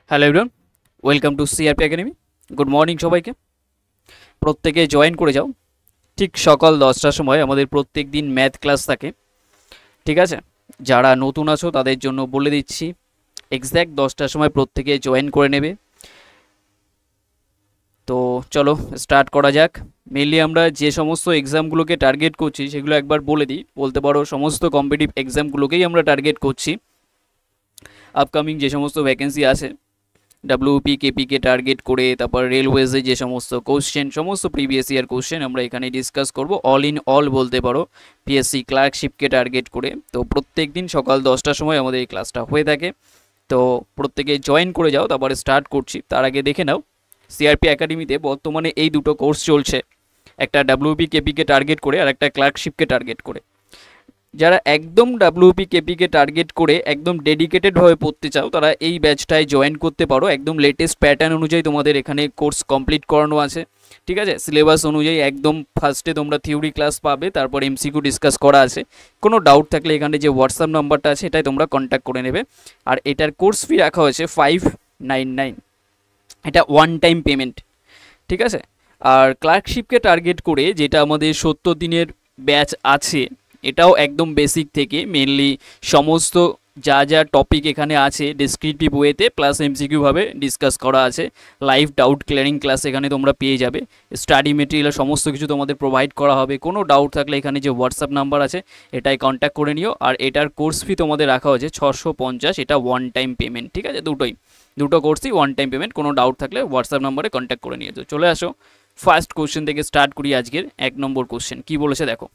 Hello everyone, welcome to CRP academy. Good morning সবাইকে। প্রত্যেকে join করে যাও। ঠিক সকাল 10টার সময় আমাদের প্রত্যেক দিন ম্যাথ ক্লাস থাকে, ঠিক আছে? যারা নতুন আছো তাদের জন্য বলে দিচ্ছি, এক্স্যাক্ট 10টার সময় প্রত্যেকে জয়েন করে নেবে। তো চলো স্টার্ট করা যাক। মেনলি আমরা যে সমস্ত এক্সামগুলোকে টার্গেট করছি সেগুলো একবার বলে দিই। বলতে পারো সমস্ত কম্পিটিটিভ এক্সামগুলোকেই আমরা টার্গেট করছি। আপকামিং যে সমস্ত ভ্যাকেন্সি আছে, ডাব্লিউপি কেপিকে টার্গেট করে, তারপর রেলওয়েজে যে সমস্ত কোশ্চেন, সমস্ত প্রিভিয়াস ইয়ার কোশ্চেন আমরা এখানে ডিসকাস করব। অল ইন অল বলতে পারো পিএসসি ক্লার্কশিপকে টার্গেট করে। তো প্রত্যেক দিন সকাল 10টার সময় আমাদের এই ক্লাসটা হয়ে থাকে। তো প্রত্যেকে জয়েন করে যাও, তারপরে স্টার্ট করছি। তার আগে দেখে নাও সিআরপি একাডেমিতে বর্তমানে এই দুটো কোর্স চলছে, একটা ডাব্লিউপি কেপিকে টার্গেট করে আর একটা ক্লার্কশিপকে টার্গেট করে। যারা একদম ডাব্লিউপি কেপিকে টার্গেট করে একদম ডেডিকেটেডভাবে পড়তে চাও তারা এই ব্যাচটায় জয়েন করতে পারো। একদম লেটেস্ট প্যাটার্ন অনুযায়ী তোমাদের এখানে কোর্স কমপ্লিট করানো আছে, ঠিক আছে? সিলেবাস অনুযায়ী একদম ফার্স্টে তোমরা থিওরি ক্লাস পাবে, তারপর এমসিকিউ ডিসকাস করা আছে। কোনো ডাউট থাকলে এখানে যে হোয়াটসঅ্যাপ নাম্বারটা আছে এটাই তোমরা কন্ট্যাক্ট করে নেবে। আর এটার কোর্স ফি রাখা হয়েছে 599, এটা ওয়ান টাইম পেমেন্ট, ঠিক আছে? আর ক্লার্কশিপকে টার্গেট করে যেটা আমাদের 70 দিনের ব্যাচ আছে, এটাও একদম বেসিক থেকে মেনলি সমস্ত যা যা টপিক এখানে আছে ডেসক্রিপটিভ ওয়েতে প্লাস এমসিকিউভাবে ডিসকাস করা আছে। লাইভ ডাউট ক্লিয়ারিং ক্লাস এখানে তোমরা পেয়ে যাবে। স্টাডি মেটেরিয়াল সমস্ত কিছু তোমাদের প্রোভাইড করা হবে। কোনো ডাউট থাকলে এখানে যে হোয়াটসঅ্যাপ নাম্বার আছে এটাই কন্ট্যাক্ট করে নিও। আর এটার কোর্স ফি তোমাদের রাখা হয়েছে 650, এটা ওয়ান টাইম পেমেন্ট, ঠিক আছে? দুটো কোর্সই ওয়ান টাইম পেমেন্ট। কোনো ডাউট থাকলে হোয়াটসঅ্যাপ নাম্বারে কন্ট্যাক্ট করে নিয়ে চলে আসো। ফার্স্ট কোশ্চেন থেকে স্টার্ট করি আজকের 1 নম্বর কোশ্চেন। কি বলেছে দেখো,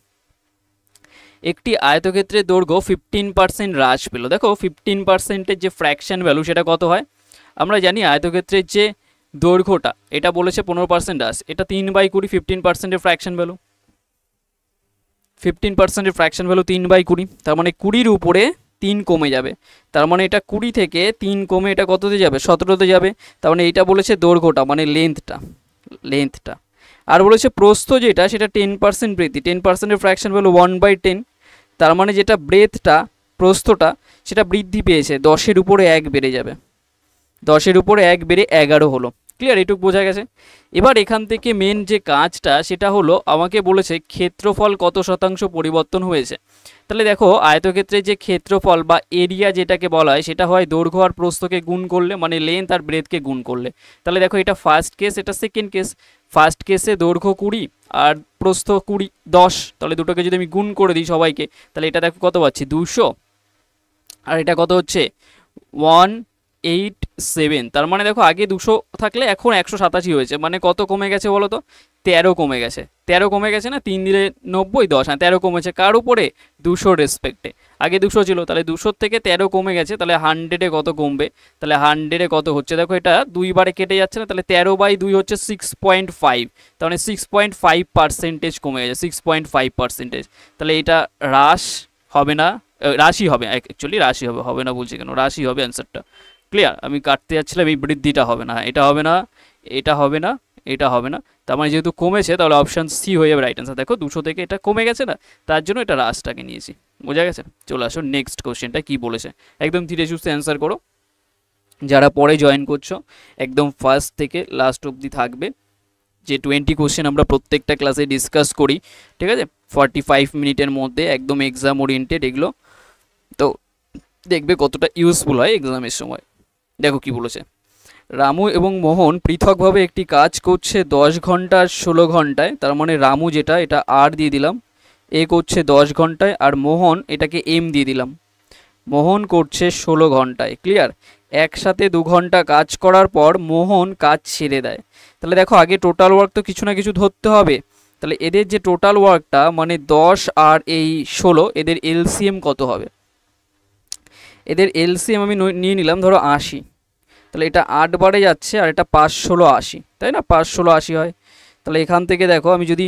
একটি আয়তক্ষেত্রের দৈর্ঘ্য 15% হ্রাস পেল। দেখো 15%-এর যে ফ্র্যাকশন ভ্যালু সেটা কত হয়? আমরা জানি আয়তক্ষেত্রের যে দৈর্ঘ্যটা এটা বলেছে 15% হ্রাস, এটা 3/20 15%-এর ফ্র্যাকশন ভ্যালু। 15%-এর ফ্র্যাকশন ভ্যালু 3/20, তার মানে 20-র উপরে 3 কমে যাবে। তার মানে এটা 20 থেকে 3 কমে এটা কততে যাবে? 17তে যাবে। তার মানে এইটা বলেছে দৈর্ঘ্যটা, মানে লেন্থটা। আর বলেছে প্রস্থ যেটা সেটা 10% বৃদ্ধি, 10%-এর ফ্র্যাকশন ভ্যালু 1/10। তার মানে যেটা ব্রেথটা, প্রস্থটা, সেটা বৃদ্ধি পেয়েছে, 10-এর উপরে 1 বেড়ে যাবে। 10-এর উপরে 1 বেড়ে 11 হলো। ক্লিয়ার? এটুকু বোঝা গেছে। এবার এখান থেকে মেন যে কাজটা সেটা হলো আমাকে বলেছে ক্ষেত্রফল কত শতাংশ পরিবর্তন হয়েছে। তাহলে দেখো আয়তক্ষেত্রের যে ক্ষেত্রফল বা এরিয়া যেটাকে বলা হয় সেটা হয় দৈর্ঘ্য আর প্রস্থকে গুণ করলে, মানে লেন্থ আর ব্রেথকে গুণ করলে। তাহলে দেখো এটা ফার্স্ট কেস, এটা সেকেন্ড কেস। ফার্স্ট কেসে দৈর্ঘ্য 20 আর প্রস্থ 10, তাহলে দুটোকে যদি আমি গুণ করে দিই সবাইকে, তাহলে এটা দেখো কত পাচ্ছি 200, আর এটা কত হচ্ছে 187। তার মানে দেখো আগে 200 থাকলে এখন 187 হয়েছে, মানে কত কমে গেছে বলো তো? 13 কমে গেছে। 13 কমে গেছে না? 3 দিলে 90, 10, হ্যাঁ 13 কমেছে। কার উপরে? 200 রেসপেক্টে। আগে 200 ছিল, তাহলে 200 থেকে 13 কমে গেছে, তাহলে 100-এ কত কমবে? তাহলে 100-এ কত হচ্ছে দেখো, এটা 2 বারে কেটে যাচ্ছে না, তাহলে 13/2 হচ্ছে 6.5, তার মানে 6.5% কমে গেছে, 6.5%। তাহলে এটা হ্রাস হবে না, রাশি হবে, অ্যাকচুয়ালি রাশি হবে, হবে না বলছি কেন, রাশি হবে অ্যান্সারটা। ক্লিয়ার? আমি কাটতে যাচ্ছিলাম, এই বৃদ্ধিটা হবে না, এটা হবে না, এটা হবে না, এটা হবে না। তার মানে যেহেতু কমেছে তাহলে অপশান সি হয়ে যাবে রাইট অ্যান্সার। দেখো 200 থেকে এটা কমে গেছে না, তার জন্য এটা হ্রাসটাকে নিয়েছি। বোঝা গেছে? চলে আসো নেক্সট কোশ্চেনটা কি বলেছে, একদম ধীরে সুস্থে অ্যান্সার করো। যারা পরে জয়েন করছো একদম ফার্স্ট থেকে লাস্ট অবধি থাকবে। যে 20 কোশ্চেন আমরা প্রত্যেকটা ক্লাসে ডিসকাস করি, ঠিক আছে? 45 মিনিটের মধ্যে, একদম এক্সাম ওরিয়েন্টেড এগুলো। তো দেখবে কতটা ইউজফুল হয় এক্সামের সময়। দেখো কি বলেছে, রামু এবং মোহন পৃথকভাবে একটি কাজ করছে 10 ঘন্টা আর 16 ঘন্টায়। তার মানে রামু যেটা, এটা আর দিয়ে দিলাম, এ করছে 10 ঘন্টায়, আর মোহন এটাকে এম দিয়ে দিলাম, মোহন করছে 16 ঘন্টায়। ক্লিয়ার? একসাথে 2 ঘন্টা কাজ করার পর মোহন কাজ ছেড়ে দেয়। তাহলে দেখো আগে টোটাল ওয়ার্ক তো কিছু না কিছু ধরতে হবে। তাহলে এদের যে টোটাল ওয়ার্কটা, মানে 10 আর এই 16, এদের এলসিএম কত হবে? এদের এলসিএম আমি নিয়ে নিলাম ধরো 80। তাহলে এটা 8 বারে যাচ্ছে, আর এটা 5 16 80, তাই না? 5 16 80 হয়। তাহলে এখান থেকে দেখো আমি যদি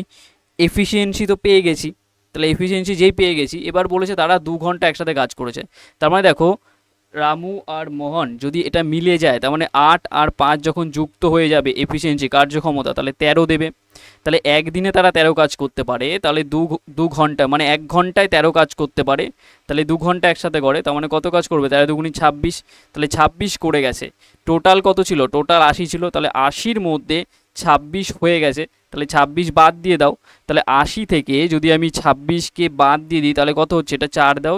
এফিসিয়েন্সি তো পেয়ে গেছি, তাহলে এফিসিয়েন্সি যেই পেয়ে গেছি, এবার বলেছে তারা 2 ঘন্টা একসাথে কাজ করেছে। তার মানে দেখো রামু আর মোহন যদি এটা মিলে যায়, তার মানে 8 আর 5 যখন যুক্ত হয়ে যাবে এফিসিয়েন্সি কার্যক্ষমতা, তাহলে 13 দেবে। তাহলে একদিনে তারা 13 কাজ করতে পারে, তাহলে দু ঘন্টা মানে 1 ঘন্টায় 13 কাজ করতে পারে, তাহলে 2 ঘন্টা একসাথে করে, তার মানে কত কাজ করবে, 13 দুগুণি 26, তাহলে 26 করে গেছে। টোটাল কত ছিল, টোটাল 80 ছিল, তাহলে 80-র মধ্যে 26 হয়ে গেছে, তাহলে 26 বাদ দিয়ে দাও। তাহলে 80 থেকে যদি আমি 26কে বাদ দিয়ে দিই তাহলে কত হচ্ছে, এটা 4 দাও,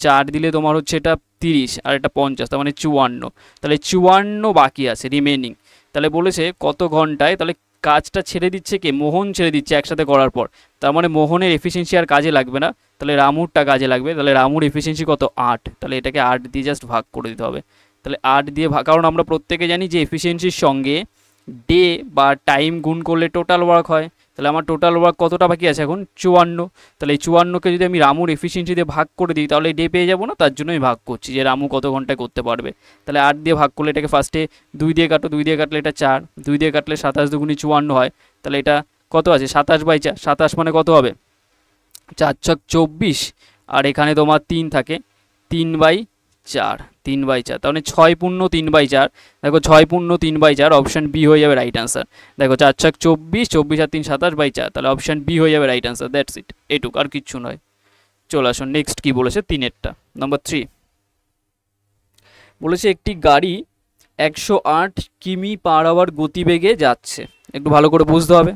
4 দিলে তোমার হচ্ছে এটা 30 আর এটা 50, তার মানে 54, তাহলে 54 বাকি আছে রিমেনিং। তাহলে বলেছে কত ঘন্টায়, তাহলে কাজটা ছেড়ে দিচ্ছে কে, মোহন ছেড়ে দিচ্ছে একসাথে করার পর, তার মানে মোহনের এফিসিয়েন্সি আর কাজে লাগবে না, তাহলে রামুরটা কাজে লাগবে। তাহলে রামুর এফিসিয়েন্সি কত, 8, তাহলে এটাকে 8 দিয়ে জাস্ট ভাগ করে দিতে হবে। তাহলে 8 দিয়ে ভাগ, কারণ আমরা প্রত্যেকে জানি যে এফিসিয়েন্সির সঙ্গে ডে বা টাইম গুণ করলে টোটাল ওয়ার্ক হয়। তাহলে আমার টোটাল ওয়ার্ক কতটা বাকি আছে এখন, 54। তাহলে এই 54কে যদি আমি রামুর এফিসিয়েন্সি দিয়ে ভাগ করে দিই তাহলে ডে পেয়ে যাবো না, তার জন্য আমি ভাগ করছি যে রামু কত ঘন্টায় করতে পারবে। তাহলে 8 দিয়ে ভাগ করলে এটাকে ফার্স্টে 2 দিয়ে কাটো, 2 দিয়ে কাটলে এটা 4, 2 দিয়ে কাটলে 27 দুগুণি 54 হয়। তাহলে এটা কত আছে, 27/4, 27 মানে কত হবে, 4 ছক 24, আর এখানে তোমার 3 থাকে, 3/4, 3/4, তাহলে 6 পূর্ণ 3/4, দেখো 6 পূর্ণ 3/4, অপশান বি হয়ে যাবে রাইট আনসার। দেখো 4 ছক 24, 24 আর 3 27/4, তাহলে অপশান বি হয়ে যাবে রাইট আনসার, দ্যাটস ইট, এটুক আর কিচ্ছু নয়। চলে আসুন নেক্সট কি বলেছে, 3-এরটা, নাম্বার 3 বলেছে একটি গাড়ি 108 কিমি পার আওয়ার গতিবেগে যাচ্ছে, একটু ভালো করে বুঝতে হবে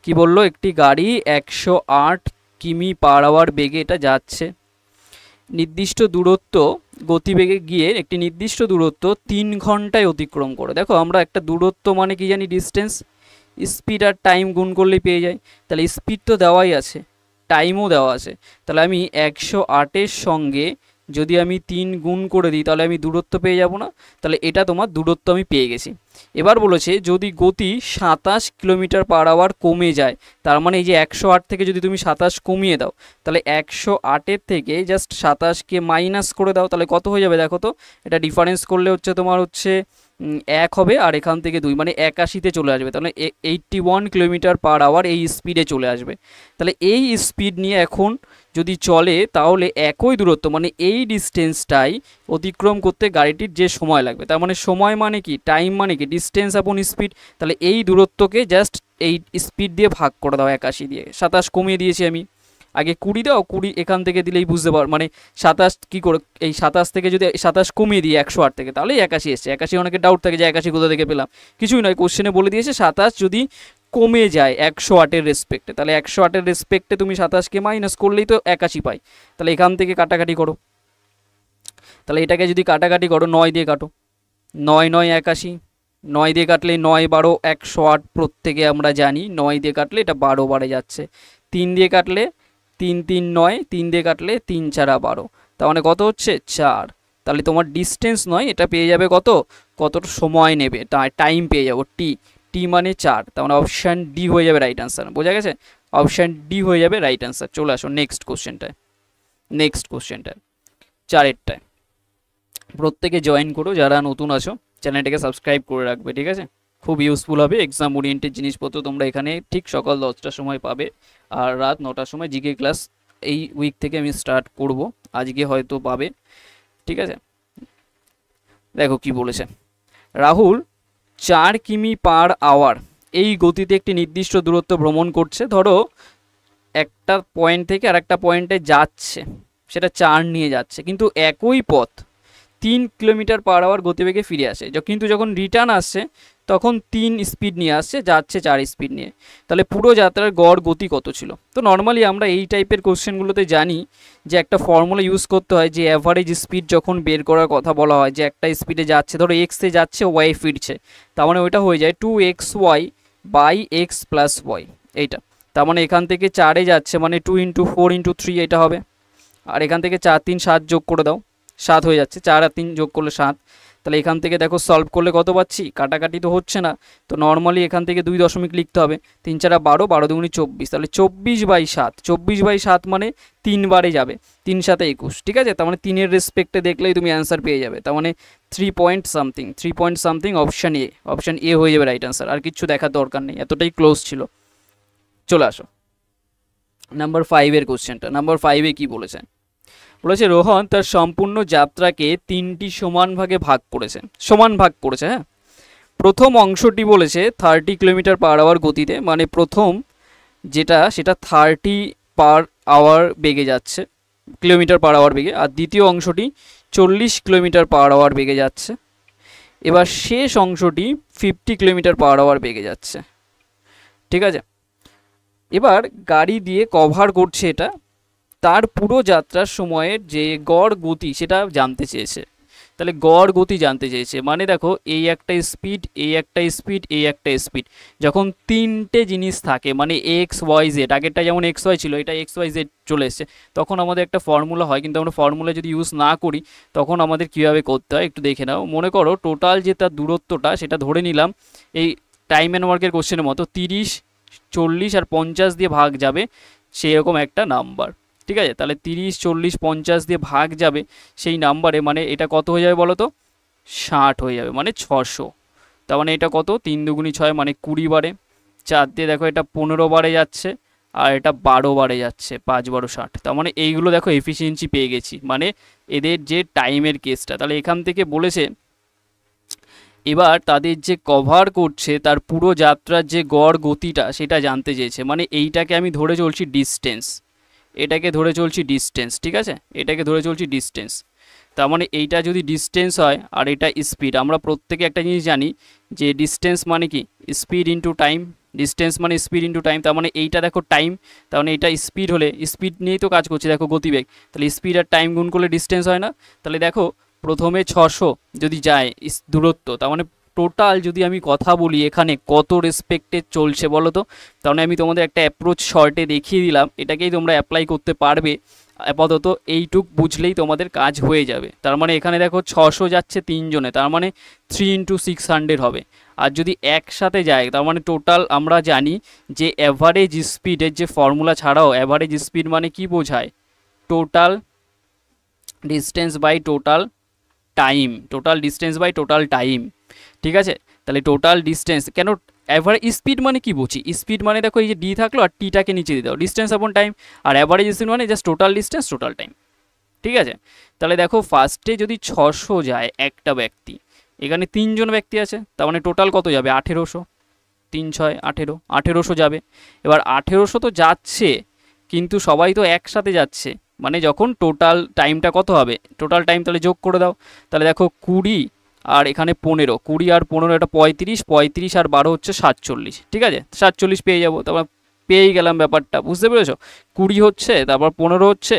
কি বললো, একটি গাড়ি 108 কিমি পার আওয়ার বেগে এটা যাচ্ছে, নির্দিষ্ট দূরত্ব গতিবেগে গিয়ে একটি নির্দিষ্ট দূরত্ব 3 ঘন্টায় অতিক্রম করে। দেখো আমরা একটা দূরত্ব মানে কি জানি, ডিস্টেন্স, স্পিড আর টাইম গুণ করলেই পেয়ে যাই, তাহলে স্পিড তো দেওয়াই আছে, টাইমও দেওয়া আছে, তাহলে আমি 108-এর সঙ্গে যদি আমি 3 গুণ করে দিই তাহলে আমি দূরত্ব পেয়ে যাব না, তাহলে এটা তোমার দূরত্ব আমি পেয়ে গেছি। এবার বলেছে যদি গতি 27 কিলোমিটার পার আওয়ার কমে যায়, তার মানে এই যে 108 থেকে যদি তুমি 27 কমিয়ে দাও, তাহলে 108-এর থেকে জাস্ট 27কে মাইনাস করে দাও, তাহলে কত হয়ে যাবে দেখো তো, এটা ডিফারেন্স করলে হচ্ছে তোমার হচ্ছে 1 হবে, আর এখান থেকে 2 মানে 81-তে চলে আসবে, তাহলে 81 কিলোমিটার পার আওয়ার এই স্পিডে চলে আসবে। তাহলে এই স্পিড নিয়ে এখন যদি চলে তাহলে একই দূরত্ব মানে এই ডিস্টেন্সটাই অতিক্রম করতে গাড়িটির যে সময় লাগবে, তার মানে সময় মানে কি, টাইম মানে কি, ডিস্টেন্স আপন স্পিড, তাহলে এই দূরত্বকে জাস্ট এই স্পিড দিয়ে ভাগ করে দাও, 81 দিয়ে, 27 কমিয়ে দিয়েছি আমি, আগে 20 দাও, 20 এখান থেকে দিলেই বুঝতে পার, মানে 27 কী করে, এই 27 থেকে যদি 27 কমিয়ে দিই 108 থেকে তাহলেই 81 এসছে। 81 অনেকে ডাউট থাকে যে 81 কোথা থেকে পেলাম, কিছুই নয়, কোশ্চেনে বলে দিয়েছে 27 যদি কমে যায় 108-এর রেসপেক্টে, তাহলে 108-এর রেসপেক্টে তুমি 27কে মাইনাস করলেই তো 81 পাই, তাহলে এখান থেকে কাটাকাটি করো, তাহলে এটাকে যদি কাটাকাটি করো 9 দিয়ে কাটো, 9 9 81, 9 দিয়ে কাটলে 9 12 108, প্রত্যেকে আমরা জানি 9 দিয়ে কাটলে এটা 12 বারে যাচ্ছে, 3 দিয়ে কাটলে 3 3 9, 3 দিয়ে কাটলে 3 4 12, তার মানে কত হচ্ছে 4, তাহলে তোমার ডিস্টেন্স নয় এটা পেয়ে যাবে কত, কত সময় নেবে, টাইম পেয়ে যাবো, টি মানে 4, তার মানে অপশান ডি হয়ে যাবে রাইট আনসার, বোঝা গেছে, অপশান ডি হয়ে যাবে রাইট আনসার। চলে আসো নেক্সট কোশ্চেনটায়, 4-এরটায় প্রত্যেকে জয়েন করো, যারা নতুন আছো চ্যানেলটাকে সাবস্ক্রাইব করে রাখবে, ঠিক আছে, খুব ইউজফুল হবে, এক্সাম ওরিয়েন্টেড জিনিসপত্র তোমরা এখানে ঠিক সকাল 10টার সময় পাবে, আর রাত 9টার সময় জিকে ক্লাস এই উইক থেকে আমি স্টার্ট করব, আজকে হয়তো পাবে, ঠিক আছে। দেখো কি বলেছে, রাহুল 4 কিমি পার আওয়ার এই গতিতে একটি নির্দিষ্ট দূরত্ব ভ্রমণ করছে, ধরো একটা পয়েন্ট থেকে আর একটা পয়েন্টে যাচ্ছে, সেটা 4 নিয়ে যাচ্ছে, কিন্তু একই পথ 3 কিলোমিটার পার আওয়ার গতিবেগে ফিরে আসে, কিন্তু যখন রিটার্ন আসছে তখন 3 স্পিড নিয়ে আসছে, যাচ্ছে 4 স্পিড নিয়ে, তাহলে পুরো যাত্রার গড় গতি কত ছিল। তো নর্মালি আমরা এই টাইপের কোশ্চেনগুলোতে জানি যে একটা ফর্মুলা ইউজ করতে হয়, যে অ্যাভারেজ স্পিড যখন বের করার কথা বলা হয়, যে একটা স্পিডে যাচ্ছে, ধরো এক্সে যাচ্ছে ওয়াই ফিরছে, তার মানে ওইটা হয়ে যায় 2xy/x+y, এইটা, তার মানে এখান থেকে 4-এ যাচ্ছে মানে 2 × 4 × 3 এটা হবে, আর এখান থেকে 4 3 7 যোগ করে দাও, 7 হয়ে যাচ্ছে, 4 আর 3 যোগ করলে 7, তাহলে এখান থেকে দেখো সলভ করলে কত পাচ্ছি, কাটাকাটি তো হচ্ছে না, তো নর্মালি এখান থেকে 2 দশমিক লিখতে হবে, 3 4 12, 12 দুগুণি 24, তাহলে 24/7, 24/7 মানে 3 বারে যাবে, 3 7 21, ঠিক আছে, তার মানে 3-এর রেসপেক্টে দেখলেই তুমি অ্যান্সার পেয়ে যাবে, তার মানে 3 পয়েন্ট সামথিং, অপশান এ হয়ে যাবে রাইট অ্যান্সার, আর কিছু দেখার দরকার নেই, এতটাই ক্লোজ ছিল। চলে আসো নাম্বার 5-এর কোশ্চেনটা, নাম্বার 5-এ কি বলেছে, বলেছে রোহন তার সম্পূর্ণ যাত্রাকে 3টি সমান ভাগ করেছে। হ্যাঁ, প্রথম অংশটি বলেছে 30 কিলোমিটার পার আওয়ার গতিতে, মানে প্রথম যেটা সেটা 30 পার আওয়ার বেগে যাচ্ছে, কিলোমিটার পার আওয়ার বেগে, আর দ্বিতীয় অংশটি 40 কিলোমিটার পার আওয়ার বেগে যাচ্ছে। এবার শেষ অংশটি 50 কিলোমিটার পার আওয়ার বেগে যাচ্ছে। ঠিক আছে, এবার গাড়ি দিয়ে কভার করছে এটা, তার পুরো যাত্রার সময়ের যে গড় গতি সেটা জানতে চেয়েছে। তাহলে গড় গতি জানতে চেয়েছে, মানে দেখো এই একটা স্পিড, এই একটা স্পিড, এই একটা স্পিড, যখন তিনটে জিনিস থাকে, মানে এক্স ওয়াই জেড, আগেরটা যেমন এক্স ওয়াই ছিল, এটা এক্স ওয়াই জেড চলে এসছে, তখন আমাদের একটা ফর্মুলা হয়, কিন্তু আমরা ফর্মুলা যদি ইউজ না করি তখন আমাদের কীভাবে করতে হয় একটু দেখে নাও। মনে করো টোটাল যে তার দূরত্বটা সেটা ধরে নিলাম এই টাইম অ্যান্ড ওয়ার্কের কোশ্চেনের মতো 30, 40 আর 50 দিয়ে ভাগ যাবে সেরকম একটা নাম্বার। ঠিক আছে, তাহলে 30, 40, 50 দিয়ে ভাগ যাবে সেই নাম্বারে, মানে এটা কত হয়ে যাবে বলো তো, 60 হয়ে যাবে, মানে 600। তার মানে এটা কত, 3 দুগুণি 6, মানে 20 বারে, 4 দিয়ে দেখো এটা 15 বারে যাচ্ছে, আর এটা 12 বারে যাচ্ছে, 5 12 60। তার মানে এইগুলো দেখো এফিসিয়েন্সি পেয়ে গেছি, মানে এদের যে টাইমের কেসটা। তাহলে এখান থেকে বলেছে এবার তাদের যে কভার করছে তার পুরো যাত্রার যে গড় গতিটা সেটা জানতে চেয়েছে, মানে এইটাকে আমি ধরে চলছি ডিস্টেন্স, এটাকে ধরে চলছি ডিস্টেন্স। ঠিক আছে, এটাকে ধরে চলছি ডিস্টেন্স। তার মানে এইটা যদি ডিস্টেন্স হয় আর এটা স্পিড, আমরা প্রত্যেকে একটা জিনিস জানি যে ডিস্টেন্স মানে কি, স্পিড ইন্টু টাইম, ডিস্টেন্স মানে স্পিড ইন্টু টাইম। তার মানে এইটা দেখো টাইম, তার মানে এটা স্পিড হলে, স্পিড নিয়েই তো কাজ করছে দেখো গতিবেগ, তাহলে স্পিড আর টাইম গুণ করলে ডিস্টেন্স হয় না। তাহলে দেখো প্রথমে 600 যদি যায় দূরত্ব, তার মানে টোটাল যদি আমি কথা বলি এখানে কত রেসপেক্টে চলছে বলো তো। তার মানে আমি তোমাদের একটা অ্যাপ্রোচ শর্টে দেখিয়ে দিলাম, এটাকেই তোমরা অ্যাপ্লাই করতে পারবে। আপাতত এইটুক বুঝলেই তোমাদের কাজ হয়ে যাবে। তার মানে এখানে দেখো 600 যাচ্ছে 3 জনে, তার মানে 3 × 600 হবে। আর যদি একসাথে যায় তার মানে টোটাল আমরা জানি যে অ্যাভারেজ স্পিডের যে ফর্মুলা ছাড়াও অ্যাভারেজ স্পিড মানে কি বোঝায়, total distance by total time, total distance by total time. ঠিক আছে, তাহলে টোটাল ডিস্টেন্স কেন, অ্যাভারেজ স্পিড মানে কি বুঝি, স্পিড মানে দেখো এই যে ডি থাকলো আর টিটাকে নিচে দিয়ে দাও, ডিস্টেন্স আপন টাইম, আর অ্যাভারেজ স্পিড মানে just total distance total time. ঠিক আছে, তাহলে দেখো ফার্স্টে যদি 600 যায় একটা ব্যক্তি, এখানে 3 জন ব্যক্তি আছে, তার মানে টোটাল কত যাবে 1800, 3 6 18, 1800 যাবে। এবার 1800 তো যাচ্ছে, কিন্তু সবাই তো একসাথে যাচ্ছে, মানে যখন টোটাল টাইমটা কত হবে, টোটাল টাইম তাহলে যোগ করে দাও, তাহলে দেখো 20 আর এখানে 15, 20 আর 15 এটা 35, 35 আর 12 হচ্ছে 47। ঠিক আছে, 47 পেয়ে যাবো, তারপর পেয়েই গেলাম ব্যাপারটা, বুঝতে পেরেছো। 20 হচ্ছে, তারপর 15 হচ্ছে,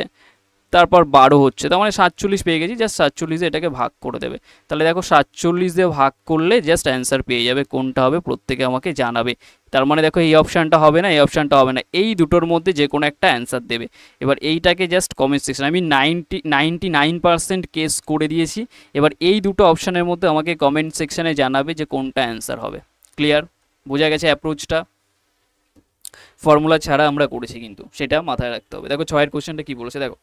তারপর 12 হচ্ছে, তার মানে 47 পেয়ে গেছি। জাস্ট 47 দিয়ে এটাকে ভাগ করে দেবে, তাহলে দেখো 47 দিয়ে ভাগ করলে জাস্ট অ্যান্সার পেয়ে যাবে। কোনটা হবে প্রত্যেকে আমাকে জানাবে। তার মানে দেখো এই অপশানটা হবে না, এই অপশানটা হবে না, এই দুটোর মধ্যে যে কোনো একটা অ্যান্সার দেবে। এবার এইটাকে জাস্ট কমেন্ট সেকশন, আমি 99% কেস করে দিয়েছি। এবার এই দুটো অপশানের মধ্যে আমাকে কমেন্ট সেকশানে জানাবে যে কোনটা অ্যান্সার হবে। ক্লিয়ার, বোঝা গেছে অ্যাপ্রোচটা, ফর্মুলা ছাড়া আমরা করেছি কিন্তু সেটা মাথায় রাখতে হবে। দেখো 6 কোশ্চেনটা কি বলেছে, দেখো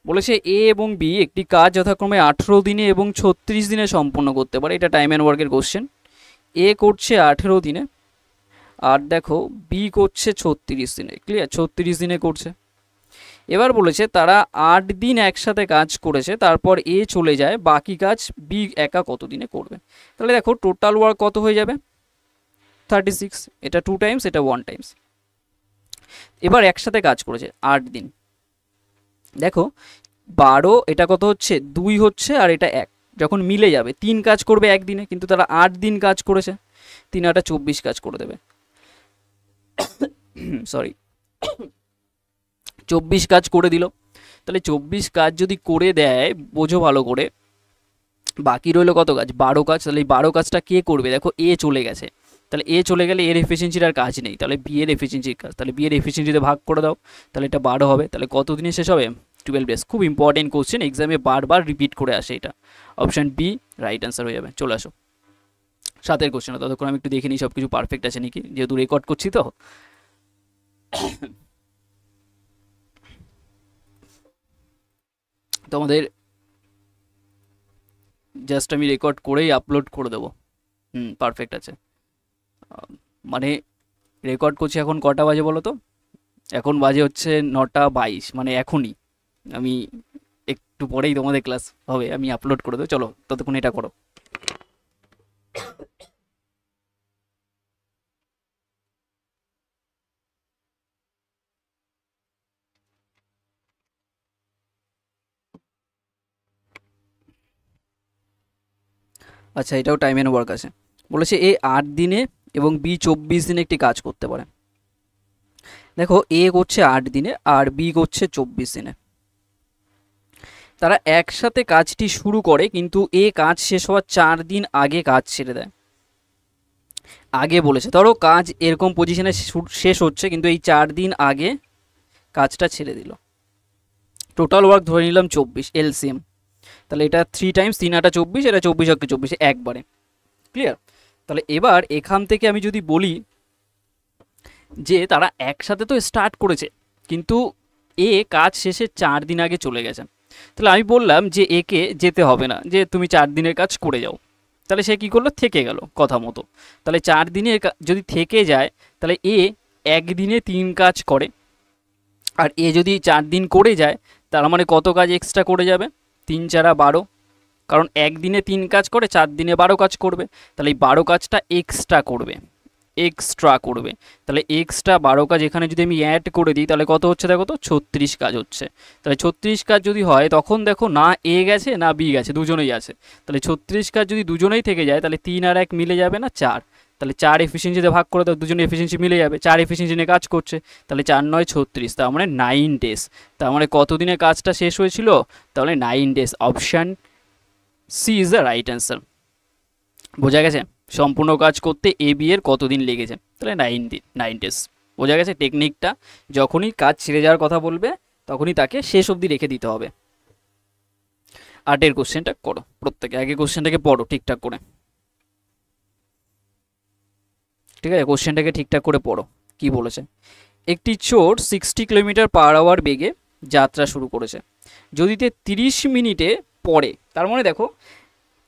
বলেছে এ এবং বি একটি কাজ যথাক্রমে 18 দিনে এবং 36 দিনে সম্পন্ন করতে পারে, এটা টাইম অ্যান্ড ওয়ার্কের কোশ্চেন। এ করছে 18 দিনে, আর দেখো বি করছে 36 দিনে। ক্লিয়ার, 36 দিনে করছে। এবার বলেছে তারা 8 দিন একসাথে কাজ করেছে, তারপর এ চলে যায়, বাকি কাজ বি একা কত দিনে করবে। তাহলে দেখো টোটাল ওয়ার্ক কত হয়ে যাবে 36, এটা 2 টাইমস, এটা 1 টাইমস। এবার একসাথে কাজ করেছে 8 দিন, দেখো 12, এটা কত হচ্ছে 2 হচ্ছে, আর এটা 1, যখন মিলে যাবে 3 কাজ করবে একদিনে, কিন্তু তারা 8 দিন কাজ করেছে, 3 8 24 কাজ করে দেবে, সরি 24 কাজ করে দিল। তাহলে 24 কাজ যদি করে দেয়, বোঝো ভালো করে, বাকি রইল কত কাজ, 12 কাজ। তাহলে এই 12 কাজটা কে করবে, দেখো এ চলে গেছে, তাহলে এ চলে গেলে এর এফিসিয়েন্সির আর কাজ নেই, তাহলে বি এর এফিসিয়েন্সির কাজ, তাহলে বি এর এফিসিয়েন্সিতে ভাগ করে দাও, তাহলে এটা 12 হবে। তাহলে কত দিনে শেষ হবে, 12 ডেজ। খুব ইম্পর্টেন্ট কোশ্চেন, এক্সামে বারবার রিপিট করে আসে, এটা অপশান বি রাইট অ্যান্সার হয়ে যাবে। চলে আসো 7 কোশ্চেন, ততক্ষণ আমি একটু দেখে নিই সব কিছু পারফেক্ট আছে নাকি, যেহেতু রেকর্ড করছি তো। তোমাদের জাস্ট আমি রেকর্ড করেই আপলোড করে দেবো। পারফেক্ট আছে, মানে রেকর্ড করছি। এখন কটা বাজে বলো তো, এখন বাজে হচ্ছে 9টা 22, মানে এখনই আমি একটু পরেই তোমাদের ক্লাস হবে, আমি আপলোড করে দেবো, চলো ততক্ষণ এটা করো। আচ্ছা, এটাও টাইম এন্ড ওয়ার্ক আছে। বলেছে এ 8 দিনে এবং বি 24 দিনে একটি কাজ করতে পারে। দেখো, এ করছে 8 দিনে আর বি করছে 24 দিনে। তারা একসাথে কাজটি শুরু করে, কিন্তু এ কাজ শেষ হওয়ার 4 দিন আগে কাজ ছেড়ে দেয়। আগে বলেছে, ধরো কাজ এরকম পজিশনে শেষ হচ্ছে, কিন্তু এই 4 দিন আগে কাজটা ছেড়ে দিল। টোটাল ওয়ার্ক ধরে নিলাম 24, এলসিএম। তাহলে এটা 3 টাইমস 3 8 24, এটা 24 অক্ষে 24 একবারে। ক্লিয়ার? তাহলে এবার এখান থেকে আমি যদি বলি যে তারা একসাথে তো স্টার্ট করেছে, কিন্তু এ কাজ শেষে 4 দিন আগে চলে গেছে, তাহলে আমি বললাম যে একে যেতে হবে না, যে তুমি 4 দিনের কাজ করে যাও। তাহলে সে কী করলো, থেকে গেল কথা মতো। তাহলে 4 দিনে যদি থেকে যায়, তাহলে এ একদিনে 3 কাজ করে, আর এ যদি 4 দিন করে যায়, তার মানে কত কাজ এক্সট্রা করে যাবে, 3 4 12। কারণ একদিনে 3 কাজ করে, 4 দিনে 12 কাজ করবে, তাহলে এই 12 কাজটা এক্সট্রা করবে। তাহলে এক্সট্রা 12 কাজ এখানে যদি আমি অ্যাড করে দিই, তাহলে কত হচ্ছে দেখো তো, 36 কাজ হচ্ছে। তাহলে 36 কাজ যদি হয়, তখন দেখো না এ গেছে না বি গেছে, দুজনেই আছে। তাহলে 36 কাজ যদি দুজনেই থেকে যায়, তাহলে 3 আর 1 মিলে যাবে না 4। তাহলে 4 এফিসিয়েন্সিতে ভাগ করে দাও, দুজনে এফিসিয়েন্সি মিলে যাবে, 4 এফিসিয়েন্সি নিয়ে কাজ করছে। তাহলে 4 9 36, তার মানে 9 ডেজ। তার মানে কত দিনে কাজটা শেষ হয়েছিল, তাহলে 9 days. Option C is the right answer. বোঝা গেছে সম্পূর্ণ কাজ করতে এ বি এর কতদিন লেগেছে, তাহলে 9 ডেজ। বোঝা গেছে টেকনিকটা, যখনই কাজ ছেড়ে যাওয়ার কথা বলবে তখনই তাকে শেষ অবধি রেখে দিতে হবে। 8 কোশ্চেনটা করো প্রত্যেকে, আগে কোশ্চেনটাকে পড়ো ঠিকঠাক করে। ঠিক আছে, কোশ্চেনটাকে ঠিকঠাক করে পড়ো। কি বলেছে, একটি চোর 60 কিলোমিটার পার আওয়ার বেগে যাত্রা শুরু করেছে। যদি 30 মিনিটে পরে, তার মানে দেখো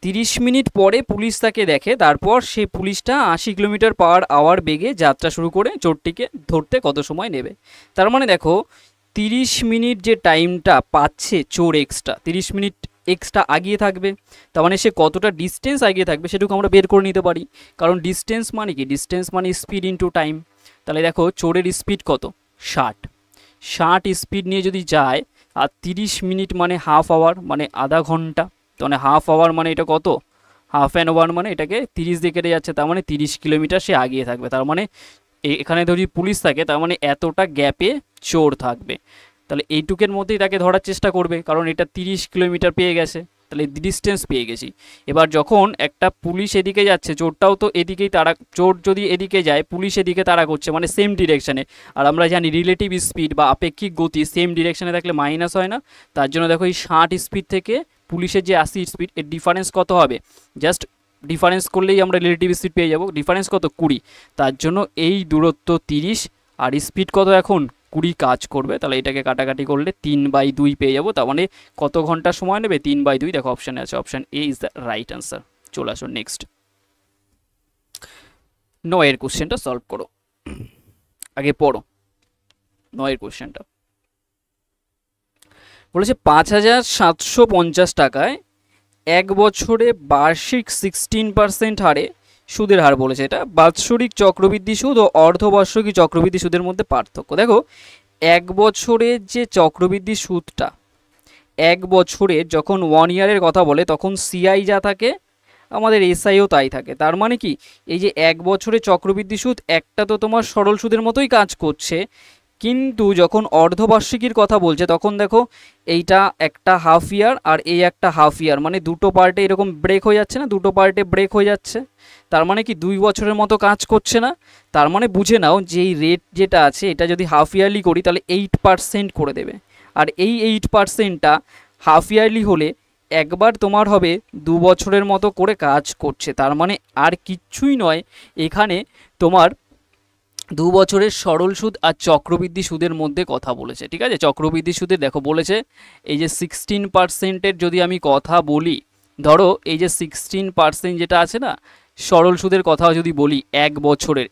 30 মিনিট পরে পুলিশ তাকে দেখে, তারপর সে পুলিশটা 80 কিলোমিটার পার আওয়ার বেগে যাত্রা শুরু করে চোরটিকে ধরতে কত সময় নেবে। তার মানে দেখো 30 মিনিট যে টাইমটা পাচ্ছে চোর এক্সট্রা, 30 মিনিট এক্সট্রা আগিয়ে থাকবে। তার মানে সে কতটা ডিস্টেন্স আগিয়ে থাকবে সেটুকু আমরা বের করে নিতে পারি, কারণ ডিস্টেন্স মানে কি, ডিস্টেন্স মানে স্পিড ইনটু টাইম। তাহলে দেখো চোরের স্পিড কত, 60 স্পিড নিয়ে যদি যায়, আর 30 মিনিট মানে হাফ আওয়ার, মানে আধা ঘন্টা। মানে হাফ আওয়ার মানে এটা কত, হাফ অ্যান আওয়ার, মানে এটাকে 30 দিয়ে কেটে যাচ্ছে, তার মানে 30 কিলোমিটার সে আগিয়ে থাকবে। তার মানে এখানে যদি পুলিশ থাকে, তার মানে এতটা গ্যাপে চোর থাকবে। তাহলে এইটুকের মধ্যেই তাকে ধরার চেষ্টা করবে, কারণ এটা 30 কিলোমিটার পেয়ে গেছে, তাহলে ডিস্টেন্স পেয়ে গেছি। এবার যখন একটা পুলিশ এদিকে যাচ্ছে, চোরটাও তো এদিকেই তাড়া, চোর যদি এদিকে যায় পুলিশ এদিকে তাড়া করছে, মানে সেম ডিরেকশানে। আর আমরা জানি রিলেটিভ স্পিড বা আপেক্ষিক গতি সেম ডিরেকশানে থাকলে মাইনাস হয় না। তার জন্য দেখো এই 60 স্পিড থেকে পুলিশের যে 80 স্পিড, এর ডিফারেন্স কত হবে, জাস্ট ডিফারেন্স করলেই আমরা রিলেটিভ স্পিড পেয়ে যাব। ডিফারেন্স কত, 20। তার জন্য এই দূরত্ব 30 আর স্পিড কত এখন 20 কাজ করবে। তাহলে এটাকে কাটাকাটি করলে 3/2 পেয়ে যাবো। তার মানে কত ঘন্টা সময় নেবে, 3/2। দেখো অপশানে আছে, option A is the right answer. চলে আসো নেক্সট। 9 কোশ্চেনটা সলভ করো, আগে পড়ো 9 কোশ্চেনটা। বলেছে 5750 টাকায় 1 বছরে বার্ষিক 16% হারে সুদের হার বলেছে। এটা বাৎসরিক চক্রবৃদ্ধি সুদ ও অর্ধবার্ষিকী চক্রবৃদ্ধি সুদের মধ্যে পার্থক্য। দেখো 1 বছরের যে চক্রবৃদ্ধি সুদটা, 1 বছরের যখন 1 ইয়ারের কথা বলে, তখন সিআই যা থাকে আমাদের এসআইও তাই থাকে। তার মানে কি, এই যে 1 বছরের চক্রবৃদ্ধি সুদ, একটা তো তোমার সরল সুদের মতোই কাজ করছে, কিন্তু যখন অর্ধবার্ষিকীর কথা বলছে, তখন দেখো এইটা একটা হাফ ইয়ার আর এই একটা হাফ ইয়ার, মানে দুটো পার্টে এরকম ব্রেক হয়ে যাচ্ছে না, দুটো পার্টে ব্রেক হয়ে যাচ্ছে। তার মানে কি 2 বছরের মতো কাজ করছে না। তার মানে বুঝে নাও যে এই রেট যেটা আছে, এটা যদি হাফ ইয়ারলি করি তাহলে 8% করে দেবে। আর এই 8%টা হাফ ইয়ারলি হলে একবার তোমার হবে 2 বছরের মতো করে কাজ করছে। তার মানে আর কিচ্ছুই নয়, এখানে তোমার 2 বছরের সরল সুদ আর চক্রবৃদ্ধি সুদের মধ্যে কথা বলেছে। ঠিক আছে, চক্রবৃদ্ধি সুদের দেখো বলেছে এই যে 16%-এর যদি আমি কথা বলি, ধরো এই যে 16% যেটা আছে না, সরল সুদের কথা যদি বলি 1 বছরের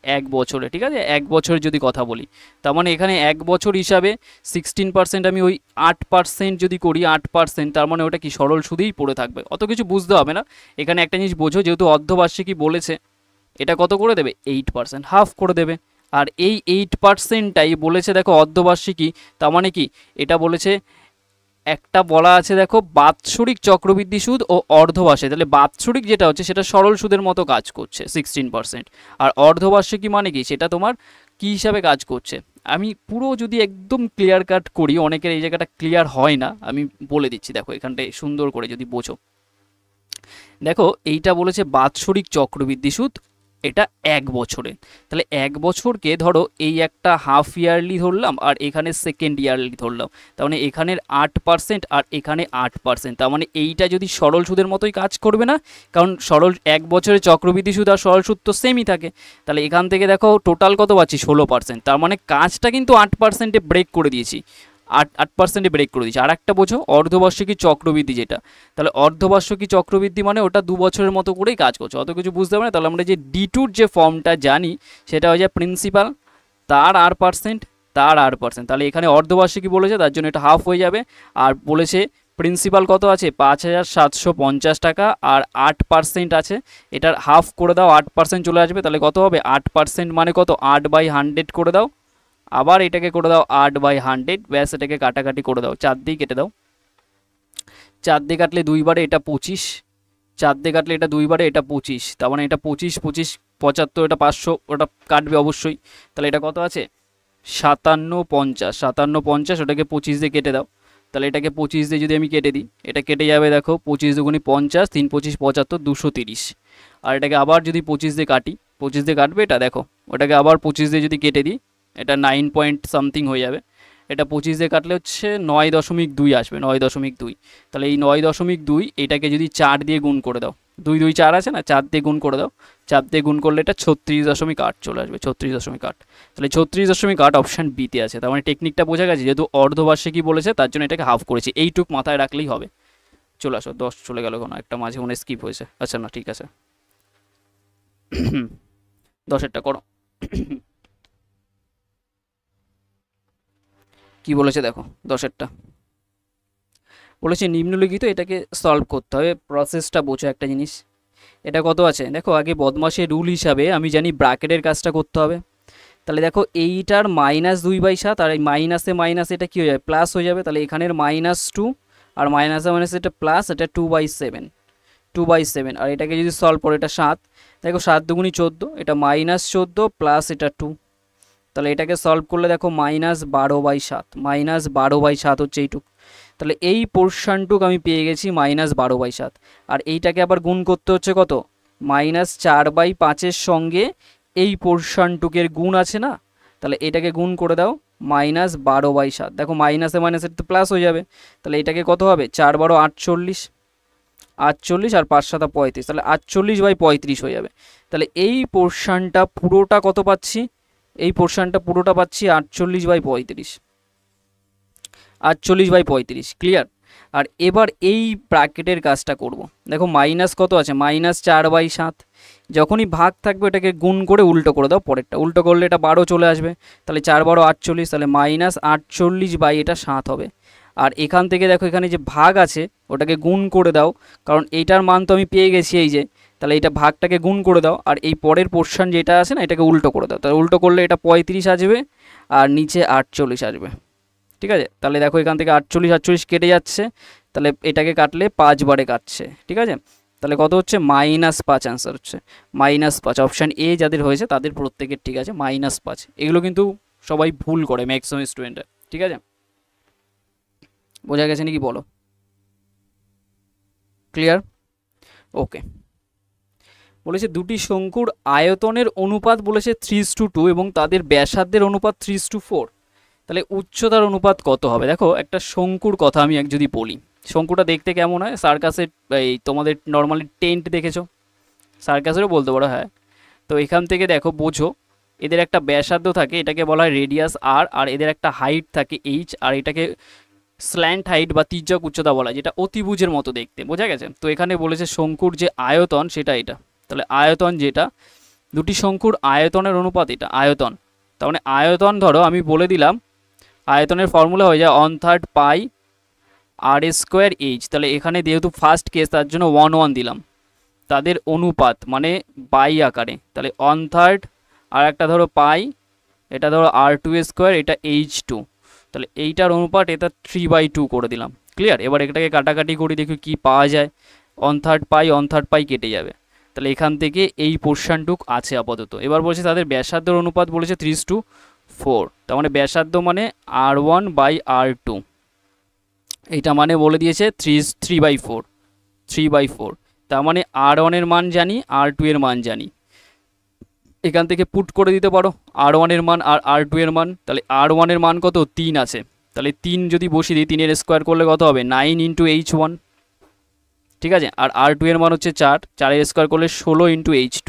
ঠিক আছে, 1 বছরের যদি কথা বলি, তার মানে এখানে 1 বছর হিসাবে 16% আমি ওই 8% যদি করি 8%, তার মানে ওটা কি সরল সুদেই পড়ে থাকবে, অত কিছু বুঝতে হবে না। এখানে একটা জিনিস বোঝো, যেহেতু অর্ধবার্ষিকী বলেছে, এটা কত করে দেবে 8%, হাফ করে দেবে। আর এই 8%টাই বলেছে দেখো অর্ধবার্ষিকী, তার মানে কি এটা বলেছে একটা বলা আছে দেখো বাৎসরিক চক্রবৃদ্ধি সুদ ও অর্ধবার্ষিক, তাহলে বাৎসরিক যেটা হচ্ছে সেটা সরল সুদের মতো কাজ করছে 16%, আর অর্ধবার্ষিকী মানে কি সেটা তোমার কি হিসাবে কাজ করছে। আমি পুরো যদি একদম ক্লিয়ার কাট করি, অনেকের এই জায়গাটা ক্লিয়ার হয় না, আমি বলে দিচ্ছি দেখো এখানটায় সুন্দর করে যদি বোঝো। দেখো এইটা বলেছে বাৎসরিক চক্রবৃদ্ধি সুদ, এটা 1 বছরে, তাহলে 1 বছরকে ধরো এই একটা হাফ ইয়ারলি ধরলাম আর এখানে সেকেন্ড ইয়ারলি ধরলাম, তার মানে এখানের 8% আর এখানে 8%, তার মানে এইটা যদি সরল সুদের মতোই কাজ করবে না, কারণ সরল 1 বছরে চক্রবৃদ্ধি সুদ আর সরল সুদ তো সেমই থাকে। তাহলে এখান থেকে দেখো টোটাল কত পাচ্ছি 16%, তার মানে কাজটা কিন্তু 8%-এ ব্রেক করে দিয়েছি, 8%-এ ব্রেক করে দিয়েছি। আর একটা বোঝো অর্ধবার্ষিকী চক্রবৃদ্ধি যেটা, তাহলে অর্ধবার্ষিকী চক্রবৃদ্ধি মানে ওটা 2 বছরের মতো করেই কাজ করছে, অত কিছু বুঝতে হবে না। তাহলে আমরা যে D2-র যে ফর্মটা জানি সেটা হয়ে যায় প্রিন্সিপাল তার R%, তার R%, তাহলে এখানে অর্ধবার্ষিকী বলেছে তার জন্য এটা হাফ হয়ে যাবে। আর বলেছে প্রিন্সিপাল কত আছে 5,750 টাকা, আর 8% আছে, এটার হাফ করে দাও 8% চলে আসবে, তাহলে কত হবে 8% মানে কত 8/100 করে দাও, আবার এটাকে করে দাও 8/100, ব্যাস এটাকে কাটাকাটি করে দাও, 4 দিয়ে কেটে দাও, 4 দিয়ে কাটলে 2 বারে এটা 25, 4 দিয়ে কাটলে এটা 2 বারে এটা 25, তার মানে এটা 25 25 75, এটা 500, ওটা কাটবে অবশ্যই, তাহলে এটা কত আছে 5750, 5750, ওটাকে 25 দিয়ে কেটে দাও, তাহলে এটাকে 25 দিয়ে যদি আমি কেটে দিই, এটা কেটে যাবে দেখো 25 দুগুণি 50, 3 25 75, 230, আর এটাকে আবার যদি 25 দিয়ে কাটি, 25 দিয়ে কাটবে এটা দেখো, ওটাকে আবার 25 দিয়ে যদি কেটে দিই, এটা 9 পয়েন্ট সামথিং হয়ে যাবে, এটা 25 দিয়ে কাটলে হচ্ছে 9.2 আসবে, 9.2, তাহলে এই 9.2 এটাকে যদি 4 দিয়ে গুণ করে দাও, 2 2 4 আছে না, 4 দিয়ে গুণ করে দাও, 4 দিয়ে গুণ করলে এটা 36.8 চলে আসবে, 36.8, তাহলে 36.8 অপশান বিতে আছে। তার মানে টেকনিকটা বোঝা গেছে, যেহেতু অর্ধবার্ষিকী বলেছে তার জন্য এটাকে হাফ করেছি, এইটুক মাথায় রাখলেই হবে। চলে আসো 10 চলে গেল, কোনো একটা মাঝে মনে স্কিপ হয়েছে, আচ্ছা না ঠিক আছে 10এরটা করো কি বলেছে দেখো 10এরটা বলেছে নিম্নলিখিত, এটাকে সলভ করতে হবে, প্রসেসটা বোঝো একটা জিনিস। এটা কত আছে দেখো, আগে বদমাশের রুল হিসাবে আমি জানি ব্র্যাকেটের কাজটা করতে হবে, তাহলে দেখো এইটার -2/7, আর এই মাইনাসে মাইনাস এটা কী হয়ে যাবে প্লাস হয়ে যাবে, তাহলে এখানের -2 আর মাইনাসে মাইনাস এটা প্লাস, এটা 2/7, 2/7, আর এটাকে যদি সলভ করে এটা 7, দেখো 7 দুগুণি 14, এটা -14 প্লাস এটা 2, তাহলে এটাকে সলভ করলে দেখো -12/7, -12/7 হচ্ছে এইটুক, তাহলে এই পোর্শনটুক আমি পেয়ে গেছি -12/7, আর এইটাকে আবার গুণ করতে হচ্ছে কত -4/5-এর সঙ্গে এই পোর্শনটুকের গুণ আছে না, তাহলে এটাকে গুণ করে দাও -12/7, দেখো মাইনাসে মাইনাসে তো প্লাস হয়ে যাবে, তাহলে এটাকে কত হবে 4 12 48, 48 আর 5 7 35, তাহলে 48/35 হয়ে যাবে। তাহলে এই পোর্শনটা পুরোটা কত পাচ্ছি, এই পোর্শনটা পুরোটা পাচ্ছি 48/35, 48/35, ক্লিয়ার। আর এবার এই ব্র্যাকেটের কাজটা করব, দেখো মাইনাস কত আছে -4/7, যখনই ভাগ থাকবে এটাকে গুণ করে উল্টো করে দাও, পরেরটা উল্টো করলে এটা 12 চলে আসবে, তাহলে 4 12 48, তাহলে -48/7 হবে। আর এখান থেকে দেখো এখানে যে ভাগ আছে ওটাকে গুণ করে দাও, কারণ এইটার মান তো আমি পেয়ে গেছি এই যে, তাহলে এইটা ভাগটাকে গুণ করে দাও, আর এই পরের পোর্শন যেটা আছে না এটাকে উল্টো করে দাও, তাহলে উল্টো করলে এটা 35 আসবে আর নিচে 48 আসবে, ঠিক আছে। তাহলে দেখো এখান থেকে 48 48 কেটে যাচ্ছে, তাহলে এটাকে কাটলে 5 বারে কাটছে, ঠিক আছে। তাহলে কত হচ্ছে -5 অ্যান্সার হচ্ছে -5, অপশান এ যাদের হয়েছে তাদের প্রত্যেকের ঠিক আছে -5। এগুলো কিন্তু সবাই ভুল করে ম্যাক্সিমাম স্টুডেন্টরা, ঠিক আছে, বোঝা গেছে নাকি বলো, ক্লিয়ার? ওকে। বলেছে দুটি শঙ্কুর আয়তনের অনুপাত বলেছে 3:2 এবং তাদের ব্যাসার্ধের অনুপাত 3:4, তাহলে উচ্চতার অনুপাত কত হবে। দেখো একটা শঙ্কুর কথা আমি যদি বলি, শঙ্কুটা দেখতে কেমন হয়, সার্কাসের এই তোমাদের নর্মালি টেন্ট দেখেছো, সার্কাসেরও বলতে পারো, হ্যাঁ। তো এখান থেকে দেখো বোঝো এদের একটা ব্যাসার্ধ থাকে, এটাকে বলা হয় রেডিয়াস আর, আর এদের একটা হাইট থাকে এইচ, আর এটাকে স্ল্যান্ট হাইট বা তির্যক উচ্চতা বলা হয়, যেটা অতিভুজের মতো দেখতে, বোঝা গেছে। তো এখানে বলেছে শঙ্কুর যে আয়তন সেটা এটা, তাহলে আয়তন যেটা, দুটি শঙ্কুর আয়তনের অনুপাত এটা আয়তন। তার মানে আয়তন ধরো আমি বলে দিলাম, আয়তনের ফর্মুলা হয়ে যায় 1/3 পাই আর স্কোয়ার এইচ। তাহলে এখানে যেহেতু ফার্স্ট কেস তার জন্য 1 দিলাম। তাদের অনুপাত মানে বাই আকারে, তাহলে 1/3 আর একটা ধরো পাই, এটা ধরো R2 স্কোয়ার, এটা H2, তাহলে এইটার অনুপাত এটা 3/2 করে দিলাম। ক্লিয়ার? এবার এটাকে কাটাকাটি করি, দেখি কি পাওয়া যায়। 1/3 পাই 1/3 পাই কেটে যাবে, তাহলে এখান থেকে এই পোর্শনটুক আছে আপাতত। এবার বলছে তাদের ব্যাসার্ধের অনুপাত বলেছে 3:4, তার মানে ব্যাসার্ধ মানে R1/R2, এইটা মানে বলে দিয়েছে 3/4। তার মানে R1 এর মান জানি, R2 এর মান জানি, এখান থেকে পুট করে দিতে পারো R1 এর মান আর R2 এর মান। তাহলে R1 এর মান কত? 3 আছে, তাহলে 3 যদি বসিয়ে দিই, 3 এর স্কোয়ার করলে কত হবে? 9 × H1, ঠিক আছে। আর R2 এর মান হচ্ছে 4, 4 এর স্কোয়ার করলে 16 × H2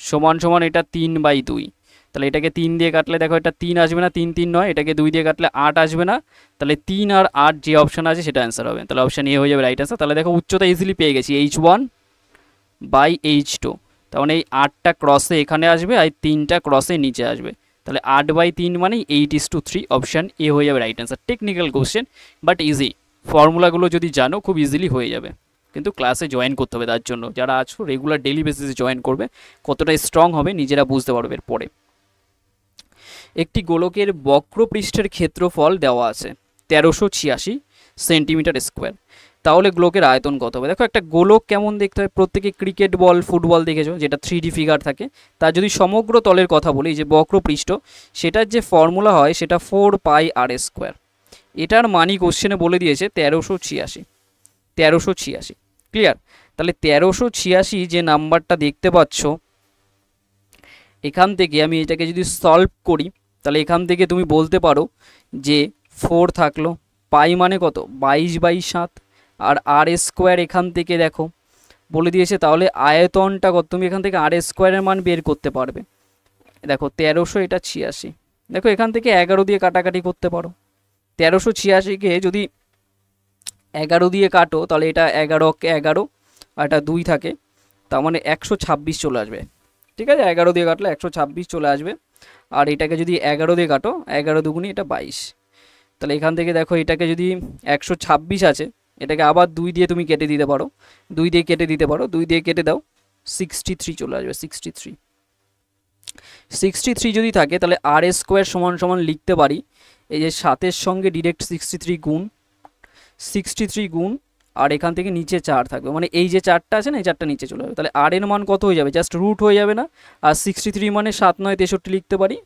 সমান এটা 3/2। তাহলে এটাকে 3 দিয়ে কাটলে দেখো এটা 3 আসবে না, 3 3 নয়, এটাকে 2 দিয়ে কাটলে 8 আসবে না, তাহলে 3 আর 8 যে অপশান আছে সেটা অ্যান্সার হবে। তাহলে অপশান এ হয়ে যাবে রাইট অ্যান্সার। তাহলে দেখো উচ্চতা ইজিলি পেয়ে গেছি, H1/H2, তার মানে এই 8টা ক্রসে এখানে আসবে আর 3টা ক্রসে নিচে আসবে, তাহলে 8/3 মানে 8:3, অপশান এ হয়ে যাবে right answer. Technical question but easy, ফর্মুলাগুলো যদি জানো খুব ইজিলি হয়ে যাবে, কিন্তু ক্লাসে জয়েন করতে হবে। তার জন্য যারা আছো রেগুলার ডেলি বেসিসে জয়েন করবে, কতটা স্ট্রং হবে নিজেরা বুঝতে পারবে এরপরে। একটি গোলকের বক্রপৃষ্ঠের ক্ষেত্রফল দেওয়া আছে 1386 সেন্টিমিটার স্কোয়ার, তাহলে গোলকের আয়তন কত হবে? দেখো একটা গোলক কেমন দেখতে হয়, প্রত্যেকে ক্রিকেট বল ফুটবল দেখেছো যেটা 3D ফিগার থাকে, তার যদি সমগ্র তলের কথা বলি, যে বক্রপৃষ্ঠ, সেটার যে ফর্মুলা হয় সেটা 4πr²। এটার মানই কোশ্চেনে বলে দিয়েছে 1386। ক্লিয়ার? তাহলে 1386 যে নাম্বারটা দেখতে পাচ্ছ, এখান থেকে আমি এটাকে যদি সলভ করি, তাহলে এখান থেকে তুমি বলতে পারো যে 4 থাকলো, পাই মানে কত? 22/7, আর R² এখান থেকে দেখো বলে দিয়েছে, তাহলে আয়তনটা কত? তুমি এখান থেকে R² এর মান বের করতে পারবে। দেখো 1300, এটা 86, দেখো এখান থেকে 11 দিয়ে কাটাকাটি করতে পারো। 1386কে যদি 11 দিয়ে কাটো, তাহলে এটা 11 আর এটা 2 থাকে, তার মানে 126 চলে আসবে। ঠিক আছে, 11 দিয়ে কাটলে 126 চলে আসবে। আর এটাকে যদি 11 দিয়ে কাটো, 11 দুগুণি এটা 22, তাহলে এখান থেকে দেখো এটাকে যদি 126 আছে, এটাকে আবার 2 দিয়ে তুমি কেটে দিতে পারো, 2 দিয়ে কেটে দিতে পারো, 2 দিয়ে কেটে দাও, 63 চলে আসবে। 63 যদি থাকে, তাহলে R² সমান লিখতে পারি এই যে 7-এর সঙ্গে ডিরেক্ট 63 গুণ, আর এখান থেকে নিচে 4 থাকবে, মানে এই যে 4টা আছে না, এই 4টা নিচে চলে যাবে। তাহলে R এর মান কত হয়ে যাবে? জাস্ট রুট হয়ে যাবে না, আর 63 মানে 7 9 63 লিখতে পারি,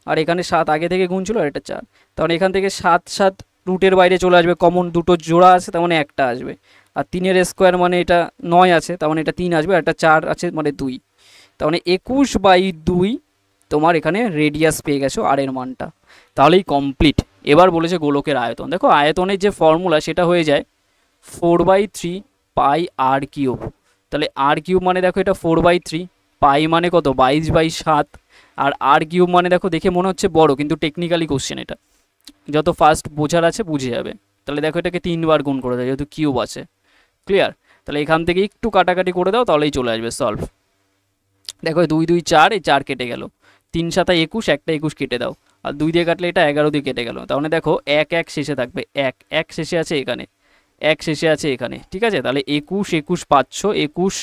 আর এখানে 7 আগে থেকে গুণ ছিল, আর এটা 4, তাহলে এখান থেকে 7 রুটের বাইরে চলে আসবে, কমন দুটো জোড়া আছে, তার মানে একটা আসবে। আর 3 এর স্কোয়ার মানে এটা 9 আছে, তার মানে এটা 3 আসবে, আর এটা 4 আছে মানে 2, তার মানে 21/2 তোমার এখানে রেডিয়াস পেয়ে গেছো আর এর মানটা, তাহলেই কমপ্লিট। এবার বলেছে গোলকের আয়তন। দেখো আয়তনের যে ফর্মুলা সেটা হয়ে যায় 4/3 পাই R3, তাহলে R3 মানে দেখো এটা 4/3, পাই মানে কত? 22/7, আর R3 মানে দেখো দেখে মনে হচ্ছে বড়, কিন্তু টেকনিক্যালি কোশ্চেন এটা যত ফাস্ট বোঝার আছে বুঝে যাবে। তাহলে দেখো এটাকে 3 বার গুণ করে দাও যেহেতু কিউব আছে। ক্লিয়ার? তাহলে এখান থেকে একটু কাটাকাটি করে দাও, তাহলেই চলে আসবে সলভ। দেখো 2 2 4, এই 4 কেটে গেল, 3 7 21, একটা 21 কেটে দাও, আর 2 দিয়ে কাটলে এটা 11 দিয়ে কেটে গেল, তাহলে দেখো 1 1 শেষে থাকবে, 1 1 শেষে আছে এখানে, 1 শেষে আছে এখানে। ঠিক আছে, তাহলে 21 21 521,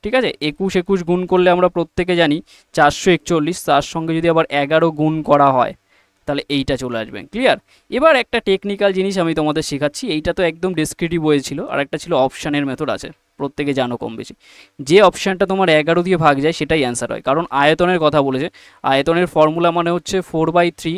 ঠিক আছে। 21 21 গুণ করলে আমরা প্রত্যেকে জানি 441, তার সঙ্গে যদি আবার 11 গুণ করা হয়, তাহলে এইটা চলে আসবে। ক্লিয়ার? এবার একটা টেকনিক্যাল জিনিস আমি তোমাদের শেখাচ্ছি, এইটা তো একদম ডেসক্রিপটিভ ওয়ে ছিল, আর একটা ছিল অপশানের মেথড আছে, প্রত্যেকে জানো কম বেশি। যে অপশানটা তোমার 11 দিয়ে ভাগ যায় সেটাই অ্যান্সার হয়, কারণ আয়তনের কথা বলেছে। আয়তনের ফর্মুলা মানে হচ্ছে 4/3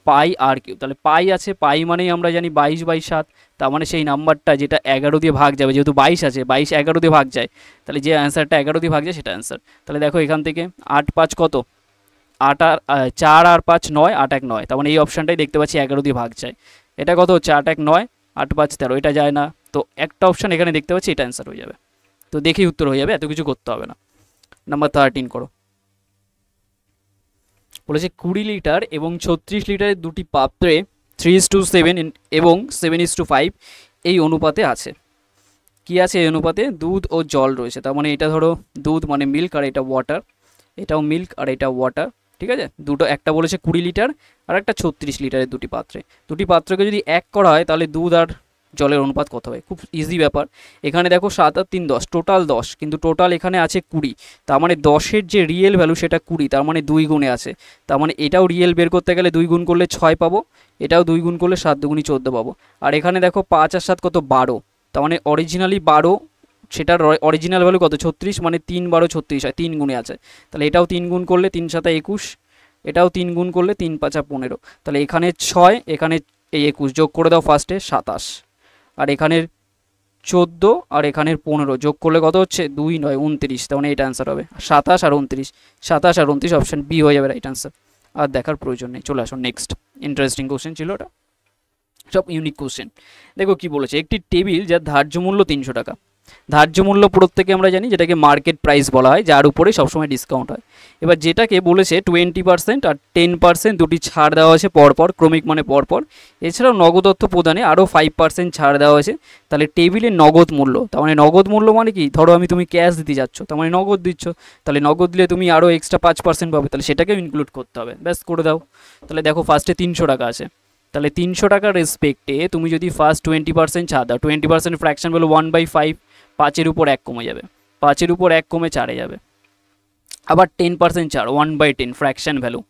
পাই R3, তাহলে পাই আছে, পাই মানেই আমরা জানি 22/7, তার মানে সেই নাম্বারটা যেটা 11 দিয়ে ভাগ যাবে, যেহেতু 22 আছে, 22 11 দিয়ে ভাগ যায়, তাহলে যে অ্যান্সারটা 11 দিয়ে ভাগ যায় সেটা অ্যান্সার। তাহলে দেখো এখান থেকে 8 5 কত? 8 আর 4 আর 5 9, 8 1 9, তার মানে এই অপশানটাই দেখতে পাচ্ছি 11 দিয়ে ভাগ যায়। এটা কত হচ্ছে? 8 1 9, 8 5 13, এটা যায় না, তো একটা অপশান এখানে দেখতে পাচ্ছি, এটা অ্যান্সার হয়ে যাবে। তো দেখেই উত্তর হয়ে যাবে, এত কিছু করতে হবে না। নাম্বার 13 করো। বলেছে 20 লিটার এবং 36 লিটারের দুটি পাত্রে 3:7 এবং 7:5 এই অনুপাতে আছে, কি আছে এই অনুপাতে? দুধ ও জল রয়েছে। তার মানে এটা ধরো দুধ মানে মিল্ক, আর এটা ওয়াটার, এটাও মিল্ক আর এটা ওয়াটার, ঠিক আছে। দুটো, একটা বলেছে 20 লিটার আর একটা 36 লিটারের দুটি পাত্রে। দুটি পাত্রকে যদি এক করা হয় তাহলে দুধ আর জলের অনুপাত কত হয়? খুব ইজি ব্যাপার। এখানে দেখো 7 আর 3 10, টোটাল 10, কিন্তু টোটাল এখানে আছে 20। তার মানে 10-এর যে রিয়েল ভ্যালু সেটা 20, তার মানে 2 গুণে আছে। তার মানে এটাও রিয়েল বের করতে গেলে 2 গুণ করলে 6 পাবো, এটাও 2 গুণ করলে 7 দুগুণি 14 পাবো। আর এখানে দেখো 5 আর 7 কত? 12। তার মানে অরিজিনালি 12, সেটার অরিজিনাল ভ্যালু কত? 36, মানে 3 12 36 হয়, 3 গুণে আছে। তাহলে এটাও 3 গুণ করলে 3 7 21, এটাও 3 গুণ করলে 3 5 15। তাহলে এখানে 6, এখানে এই 21 যোগ করে দাও ফার্স্টে 27, আর এখানের 14 আর এখানের 15 যোগ করলে কত হচ্ছে? 2 9 29। তার মানে এটা অ্যান্সার হবে 27 আর 29, 27 আর 29, অপশন বি হয়ে যাবে রাইট অ্যান্সার। আর দেখার প্রয়োজন নেই। চলে আসুন নেক্সট। ইন্টারেস্টিং কোশ্চেন ছিল ওটা, সব ইউনিক কোশ্চেন। দেখো কি বলেছে, একটি টেবিল যার ধার্য মূল্য 300 টাকা। ধার্য মূল্য প্রত্যেকে আমরা জানি, যেটাকে মার্কেট প্রাইস বলা হয়, যার উপরে সবসময় ডিসকাউন্ট হয়। এবার যেটাকে বলেছে 20% আর 10% দুটি ছাড় দেওয়া হয়েছে পরপর, ক্রমিক মানে পরপর। এছাড়াও নগদত্ব প্রদানে আরও 5% ছাড় দেওয়া হয়েছে। তাহলে টেবিলের নগদ মূল্য, তার মানে নগদ মূল্য মানে কি? ধরো তুমি ক্যাশ দিতে যাচ্ছ, তার মানে নগদ দিচ্ছ, তাহলে নগদ দিলে তুমি আরও এক্সট্রা 5% পাবে, তাহলে সেটাকেও ইনক্লুড করতে হবে। ব্যাস করে দাও। তাহলে দেখো ফার্স্টে 300 টাকা আছে, তাহলে 300 টাকার রেসপেক্টে তুমি যদি ফার্স্ট 20% ছাড় দাও, 20% ফ্র্যাকশন বলো 1/5, 5-এর উপর 1 কমে যাবে, 5-এর উপর 1 কমে 4-এ যাবে। আবার 10% ছাড় 1/10 ফ্র্যাকশন ভ্যালু,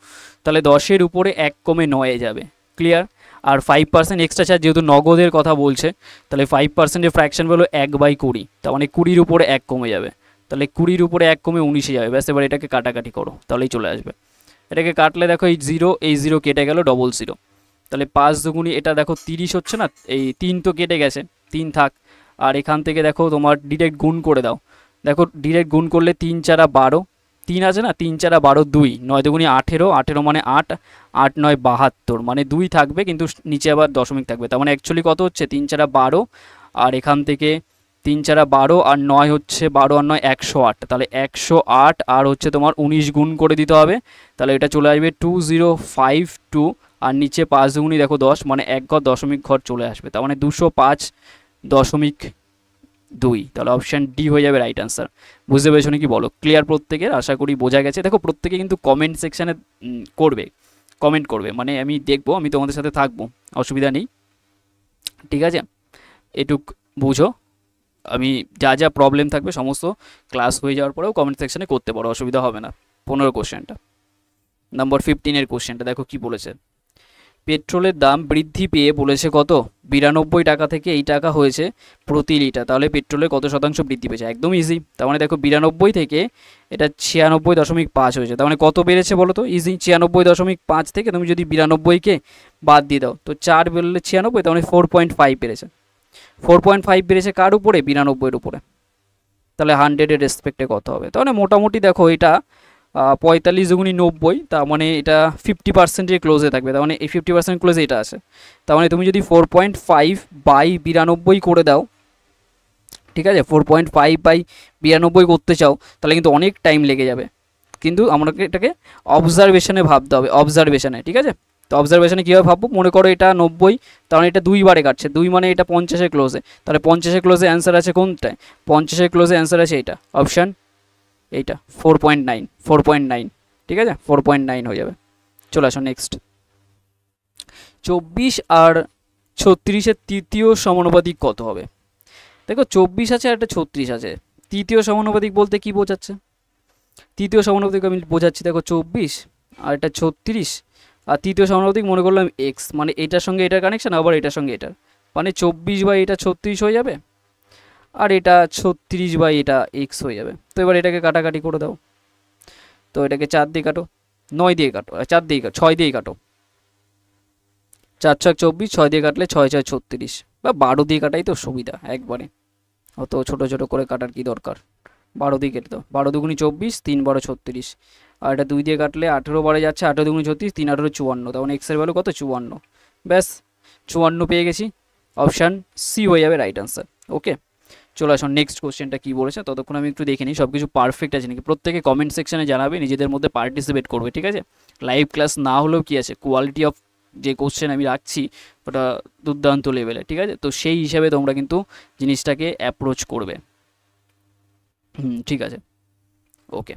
তাহলে 10-এর উপরে 1 কমে 9-এ যাবে। ক্লিয়ার? আর 5% এক্সট্রা ছাড়, যেহেতু নগদের কথা বলছে, তাহলে 5%-এর ফ্র্যাকশন ভ্যালু 1/20, তার মানে 20-র উপরে 1 কমে যাবে, তাহলে 20-র উপরে 1 কমে 19-এ যাবে। ব্যাস, এবার এটাকে কাটাকাটি করো, তাহলেই চলে আসবে। এটাকে কাটলে দেখো এই 0 এই 0 কেটে গেল, 00। তাহলে 5 দুগুণি, এটা দেখো 30 হচ্ছে না, এই 3 তো কেটে গেছে, 3 থাক। আর এখান থেকে দেখো তোমার ডিরেক্ট গুণ করে দাও, দেখো ডিরেক্ট গুণ করলে 3 4 12, 3 আছে না, 3 4 12, 2 9 দুগুণি 18, 18 মানে 8, 8 9 72, মানে 2 থাকবে কিন্তু নিচে আবার দশমিক থাকবে। তার মানে অ্যাকচুয়ালি কত হচ্ছে? 3 4 12, আর এখান থেকে 3 4 12 আর 9 হচ্ছে 12 আর 9 108, তাহলে 108 আর হচ্ছে তোমার 19 গুণ করে দিতে হবে, তাহলে এটা চলে আসবে 2052, আর নিচে 5 দুগুণি দেখো 10, মানে 1 ঘর দশমিক ঘর চলে আসবে, তার মানে 205.2। তাহলে অপশান ডি হয়ে যাবে রাইট অ্যান্সার। বুঝতে পেরেছো নাকি বলো? ক্লিয়ার প্রত্যেকের? আশা করি বোঝা গেছে। দেখো প্রত্যেকে কিন্তু কমেন্ট সেকশানে কমেন্ট করবে, মানে আমি দেখবো, আমি তোমাদের সাথে থাকবো, অসুবিধা নেই, ঠিক আছে? এটুক বুঝো, আমি যা যা প্রবলেম থাকবে সমস্ত ক্লাস হয়ে যাওয়ার পরেও কমেন্ট সেকশানে করতে পারো, অসুবিধা হবে না। 15 কোশ্চেনটা, নম্বর 15-এর কোশ্চেনটা দেখো কি বলেছে। পেট্রোলের দাম বৃদ্ধি পেয়ে বলেছে কত? 92 টাকা থেকে এই টাকা হয়েছে প্রতি লিটার। তাহলে পেট্রোলের কত শতাংশ বৃদ্ধি পেয়েছে? একদম ইজি। তার মানে দেখো 92 থেকে এটা 96.5 হয়েছে, তার মানে কত বেড়েছে বলো তো? ইজি, 96.5 থেকে তুমি যদি 92-কে বাদ দিয়ে দাও, তো 4 বেরোলে 96, তার মানে 4.5 বেড়েছে। 4.5 বেড়েছে কার উপরে? 92-এর উপরে। তাহলে 100-এর রেসপেক্টে কত হবে? তাহলে মোটামুটি দেখো এটা 45 দুগুণি 90, তার মানে এটা 50%-এর ক্লোজে থাকবে, তার মানে এই 50% ক্লোজে এটা আছে। তার মানে তুমি যদি 4.5/92 করে দাও, ঠিক আছে, 4.5/92 করতে চাও, তাহলে কিন্তু অনেক টাইম লেগে যাবে। কিন্তু আমাকে এটাকে অবজারভেশনে ভাবতে হবে, অবজারভেশনে, ঠিক আছে? তো অবজারভেশনে কীভাবে ভাববো? মনে করো এটা 90, তার মানে এটা 2 বারে কাটছে, 2 মানে এটা 50-এর ক্লোজে, তাহলে 50-এর ক্লোজে অ্যান্সার আছে কোনটায়? 50-এর ক্লোজে অ্যান্সার আছে এইটা, অপশান এইটা 4.9, ঠিক আছে, 4.9 হয়ে যাবে। চলে আসো নেক্সট। 24 আর 36-এর তৃতীয় সমানুপাতিক কত হবে? দেখো 24 আছে আর একটা 36 আছে, তৃতীয় সমানুপাতিক বলতে কি বোঝাচ্ছে? তৃতীয় সমানুপাতিক আমি বোঝাচ্ছি, দেখো 24 আর এটা 36, আর তৃতীয় সমানুপাতিক মনে করলাম এক্স, মানে এটার সঙ্গে এটার কানেকশান, আবার এটার সঙ্গে এটার, মানে 24 বাই এটা 36 হয়ে যাবে, আর এটা 36 বাই এটা এক্স হয়ে যাবে। তো এবার এটাকে কাটাকাটি করে দাও, তো এটাকে 4 দিয়ে কাটো, 9 দিয়ে কাটো, 4 দিয়ে কাটো, 6 দিয়ে কাটো, 4 6 24, 6 দিয়ে কাটলে 6 6 36, বা 12 দিয়ে কাটাই তো সুবিধা একবারে, অত ছোটো ছোটো করে কাটার কি দরকার? 12 দিয়ে কেটে দাও, 12 দুগুণি 24, 3 12 36, আর এটা 2 দিয়ে কাটলে 18 বারে যাচ্ছে, 18 দুগুণি 36, 3 18 54, তখন এক্সের ভ্যালু কত? 54। ব্যাস 54 পেয়ে গেছি, অপশান সি হয়ে যাবে রাইট আনসার। ওকে, চলে আসুন নেক্সট কোশ্চেনটা কী বলেছে, ততক্ষণ আমি একটু দেখে নিই সব কিছু পারফেক্ট আছে নাকি। প্রত্যেকে কমেন্ট সেকশনে জানাবে, নিজেদের মধ্যে পার্টিসিপেট করবে, ঠিক আছে? লাইভ ক্লাস না হলেও কি আছে, কোয়ালিটি অফ যে কোশ্চেন আমি রাখছি ওটা দুর্দান্ত লেভেলে, ঠিক আছে? তো সেই হিসাবে তোমরা কিন্তু জিনিসটাকে অ্যাপ্রোচ করবে। ঠিক আছে, ওকে।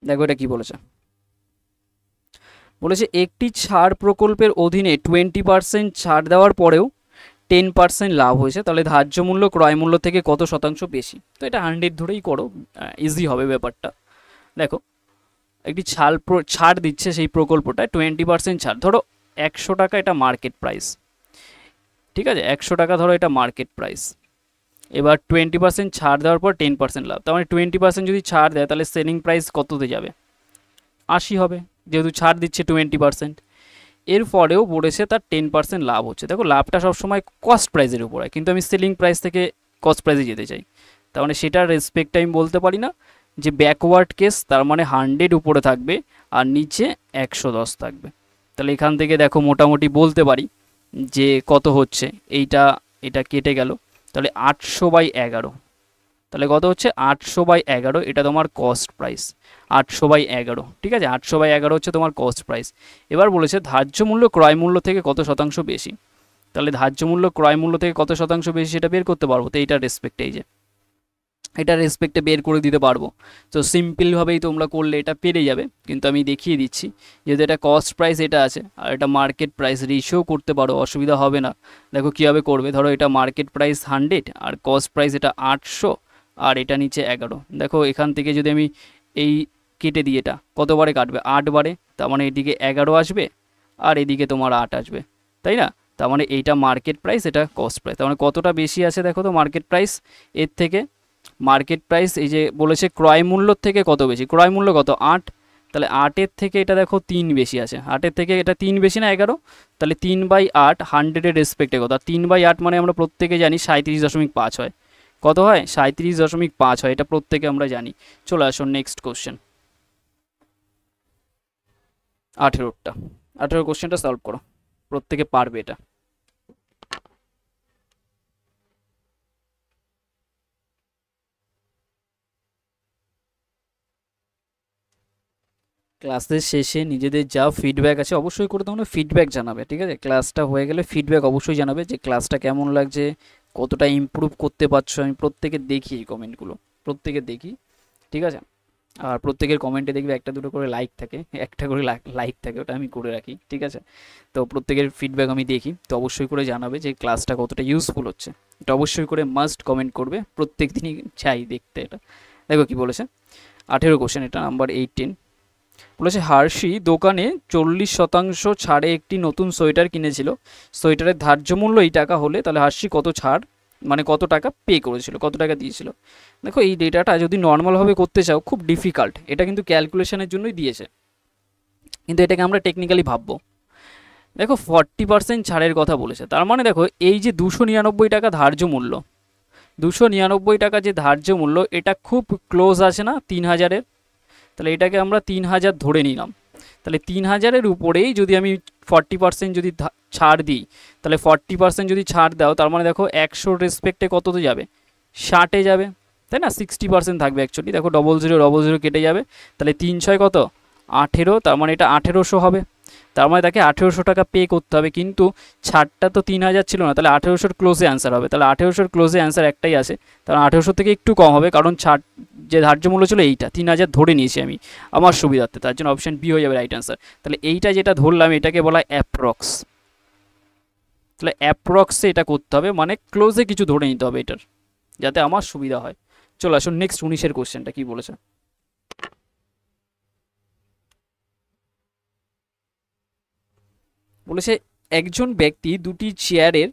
দেখো এটা কি বলেছে, বলেছে একটি ছাড় প্রকল্পের অধীনে 20% ছাড় দেওয়ার পরেও 10% লাভ হয়েছে, তাহলে ধার্য মূল্য ক্রয় মূল্য থেকে কত শতাংশ বেশি? তো এটা 100 ধরেই করো, ইজি হবে ব্যাপারটা। দেখো একটি ছাড় দিচ্ছে সেই প্রকল্পটায় 20% ছাড়, ধরো 100 টাকা এটা মার্কেট প্রাইস, ঠিক আছে? 100 টাকা ধরো এটা মার্কেট প্রাইস। এবার 20% ছাড় দেওয়ার পর 10% লাভ, তার মানে 20% যদি ছাড় দেয় তাহলে সেলিং প্রাইস কততে যাবে? 80 হবে, যেহেতু ছাড় দিচ্ছে 20%। এরপরেও বলেছে তার 10% লাভ হচ্ছে। দেখো লাভটা সবসময় কস্ট প্রাইসের উপর হয়, কিন্তু আমি সেলিং প্রাইস থেকে কস্ট প্রাইসে যেতে চাই, তার মানে সেটার রেসপেক্টে আমি বলতে পারি না যে ব্যাকওয়ার্ড কেস, তার মানে 100 উপরে থাকবে আর নিচে 110 থাকবে। তাহলে এখান থেকে দেখো মোটামুটি বলতে পারি যে কত হচ্ছে, এটা কেটে গেল, তাহলে 800/11, তাহলে কত হচ্ছে 800/11, এটা তোমার কস্ট প্রাইস 800/11, ঠিক আছে? 800/11 হচ্ছে তোমার কস্ট প্রাইস। এবার বলেছে ধার্য মূল্য ক্রয় মূল্য থেকে কত শতাংশ বেশি, তাহলে ধার্য মূল্য ক্রয় মূল্য থেকে কত শতাংশ বেশি সেটা বের করতে পারবো, তো এইটার রেসপেক্টে, এই যে এটার রেসপেক্টে বের করে দিতে পারবো। তো সিম্পলভাবেই তোমরা করলে এটা পেরে যাবে, কিন্তু আমি দেখিয়ে দিচ্ছি যেহেতু এটা কস্ট প্রাইস এটা আছে আর এটা মার্কেট প্রাইস, রেশিও করতে পারো, অসুবিধা হবে না। দেখো কীভাবে করবে, ধরো এটা মার্কেট প্রাইস 100 আর কস্ট প্রাইস এটা 800 আর এটা নিচে 11। দেখো এখান থেকে যদি আমি এই কেটে দিই, এটা কতবারে কাটবে? 8 বারে, তার মানে এদিকে 11 আসবে আর এদিকে তোমার 8 আসবে, তাই না? তার মানে এইটা মার্কেট প্রাইস, এটা কস্ট প্রাইস, তার মানে কতটা বেশি আছে দেখো তো মার্কেট প্রাইস এর থেকে। মার্কেট প্রাইস এই যে বলেছে ক্রয় মূল্য থেকে কত বেশি, ক্রয় মূল্য কত? 8, তাহলে 8-এর থেকে এটা দেখো 3 বেশি আছে, 8-এর থেকে এটা 3 বেশি না 11, তাহলে 3/8 100-এর রেসপেক্টে কত? 3/8 মানে আমরা প্রত্যেকে জানি 37.5 হয়, কত হয়? 37.5 হয়, এটা প্রত্যেকে আমরা জানি। চলে আসো নেক্সট কোশ্চেন, 18টা। 18 কোশ্চেনটা সলভ করো, প্রত্যেকে পারবে এটা। ক্লাসের শেষে নিজেদের যা ফিডব্যাক আছে অবশ্যই করে তোমরা ফিডব্যাক জানাবে, ঠিক আছে? ক্লাসটা হয়ে গেলে ফিডব্যাক অবশ্যই জানাবে যে ক্লাসটা কেমন লাগছে, কতটা ইমপ্রুভ করতে পারছো। আমি প্রত্যেকে দেখি এই কমেন্টগুলো, প্রত্যেকে দেখি, ঠিক আছে? আর প্রত্যেকের কমেন্টে দেখবে একটা দুটো করে লাইক থাকে, একটা করে লাইক থাকে, ওটা আমি করে রাখি, ঠিক আছে? তো প্রত্যেকের ফিডব্যাক আমি দেখি, তো অবশ্যই করে জানাবে যে ক্লাসটা কতটা ইউজফুল হচ্ছে। এটা অবশ্যই করে মাস্ট কমেন্ট করবে, প্রত্যেক দিনই চাই দেখতে এটা। দেখো কি বলেছে, 18 কোশ্চেন, এটা নাম্বার 18। বলেছে হার্শি দোকানে 40% ছাড়ে একটি নতুন সোয়েটার কিনেছিল, সোয়েটারের ধার্য মূল্য এই টাকা হলে তাহলে হার্শি কত ছাড়, মানে কত টাকা পে করেছিল, কত টাকা দিয়েছিল? দেখো এই ডেটাটা যদি নর্মালভাবে করতে চাও খুব ডিফিকাল্ট, এটা কিন্তু ক্যালকুলেশনের জন্যই দিয়েছে, কিন্তু এটাকে আমরা টেকনিক্যালি ভাববো। দেখো 40% ছাড়ের কথা বলেছে, তার মানে দেখো এই যে 299 টাকা ধার্য মূল্য, 299 টাকা যে ধার্য মূল্য, এটা খুব ক্লোজ আছে না 3000-এর? তাহলে এটাকে আমরা 3000 ধরে নিলাম, তাহলে 3000-এর উপরেই যদি আমি 40% যদি ছাড় দিই, তাহলে 40% যদি ছাড় দাও তার মানে দেখো 100 রেসপেক্টে কততে যাবে? 60-এ যাবে, তাই না? 60% থাকবে অ্যাকচুয়ালি, দেখো 0000 কেটে যাবে, তাহলে 3×6 কত? 18, তার মানে এটা 1800 হবে, তার মানে তাকে 1800 টাকা পে করতে হবে, কিন্তু ছাড়টা তো 3000 ছিল না, তাহলে 1800-র ক্লোজে অ্যান্সার হবে, তাহলে 1800-র ক্লোজে অ্যান্সার একটাই আছে, তাহলে 1800 থেকে একটু কম হবে, কারণ ছাড় যে ধার্য মূল্য ছিল এইটা 3000 ধরে নিয়েছি আমি আমার সুবিধার্থে, তার জন্য অপশন বি হয়ে যাবে রাইট অ্যান্সার। তাহলে এইটা যেটা ধরলাম এটাকে বলা হয় অ্যাপ্রক্স, তাহলে অ্যাপ্রক্সে এটা করতে হবে, মানে ক্লোজে কিছু ধরে নিতে হবে এটার, যাতে আমার সুবিধা হয়। চলে আসুন নেক্সট 19-এর কোশ্চেনটা কি বলেছে। বলেছে একজন ব্যক্তি দুটি চেয়ারের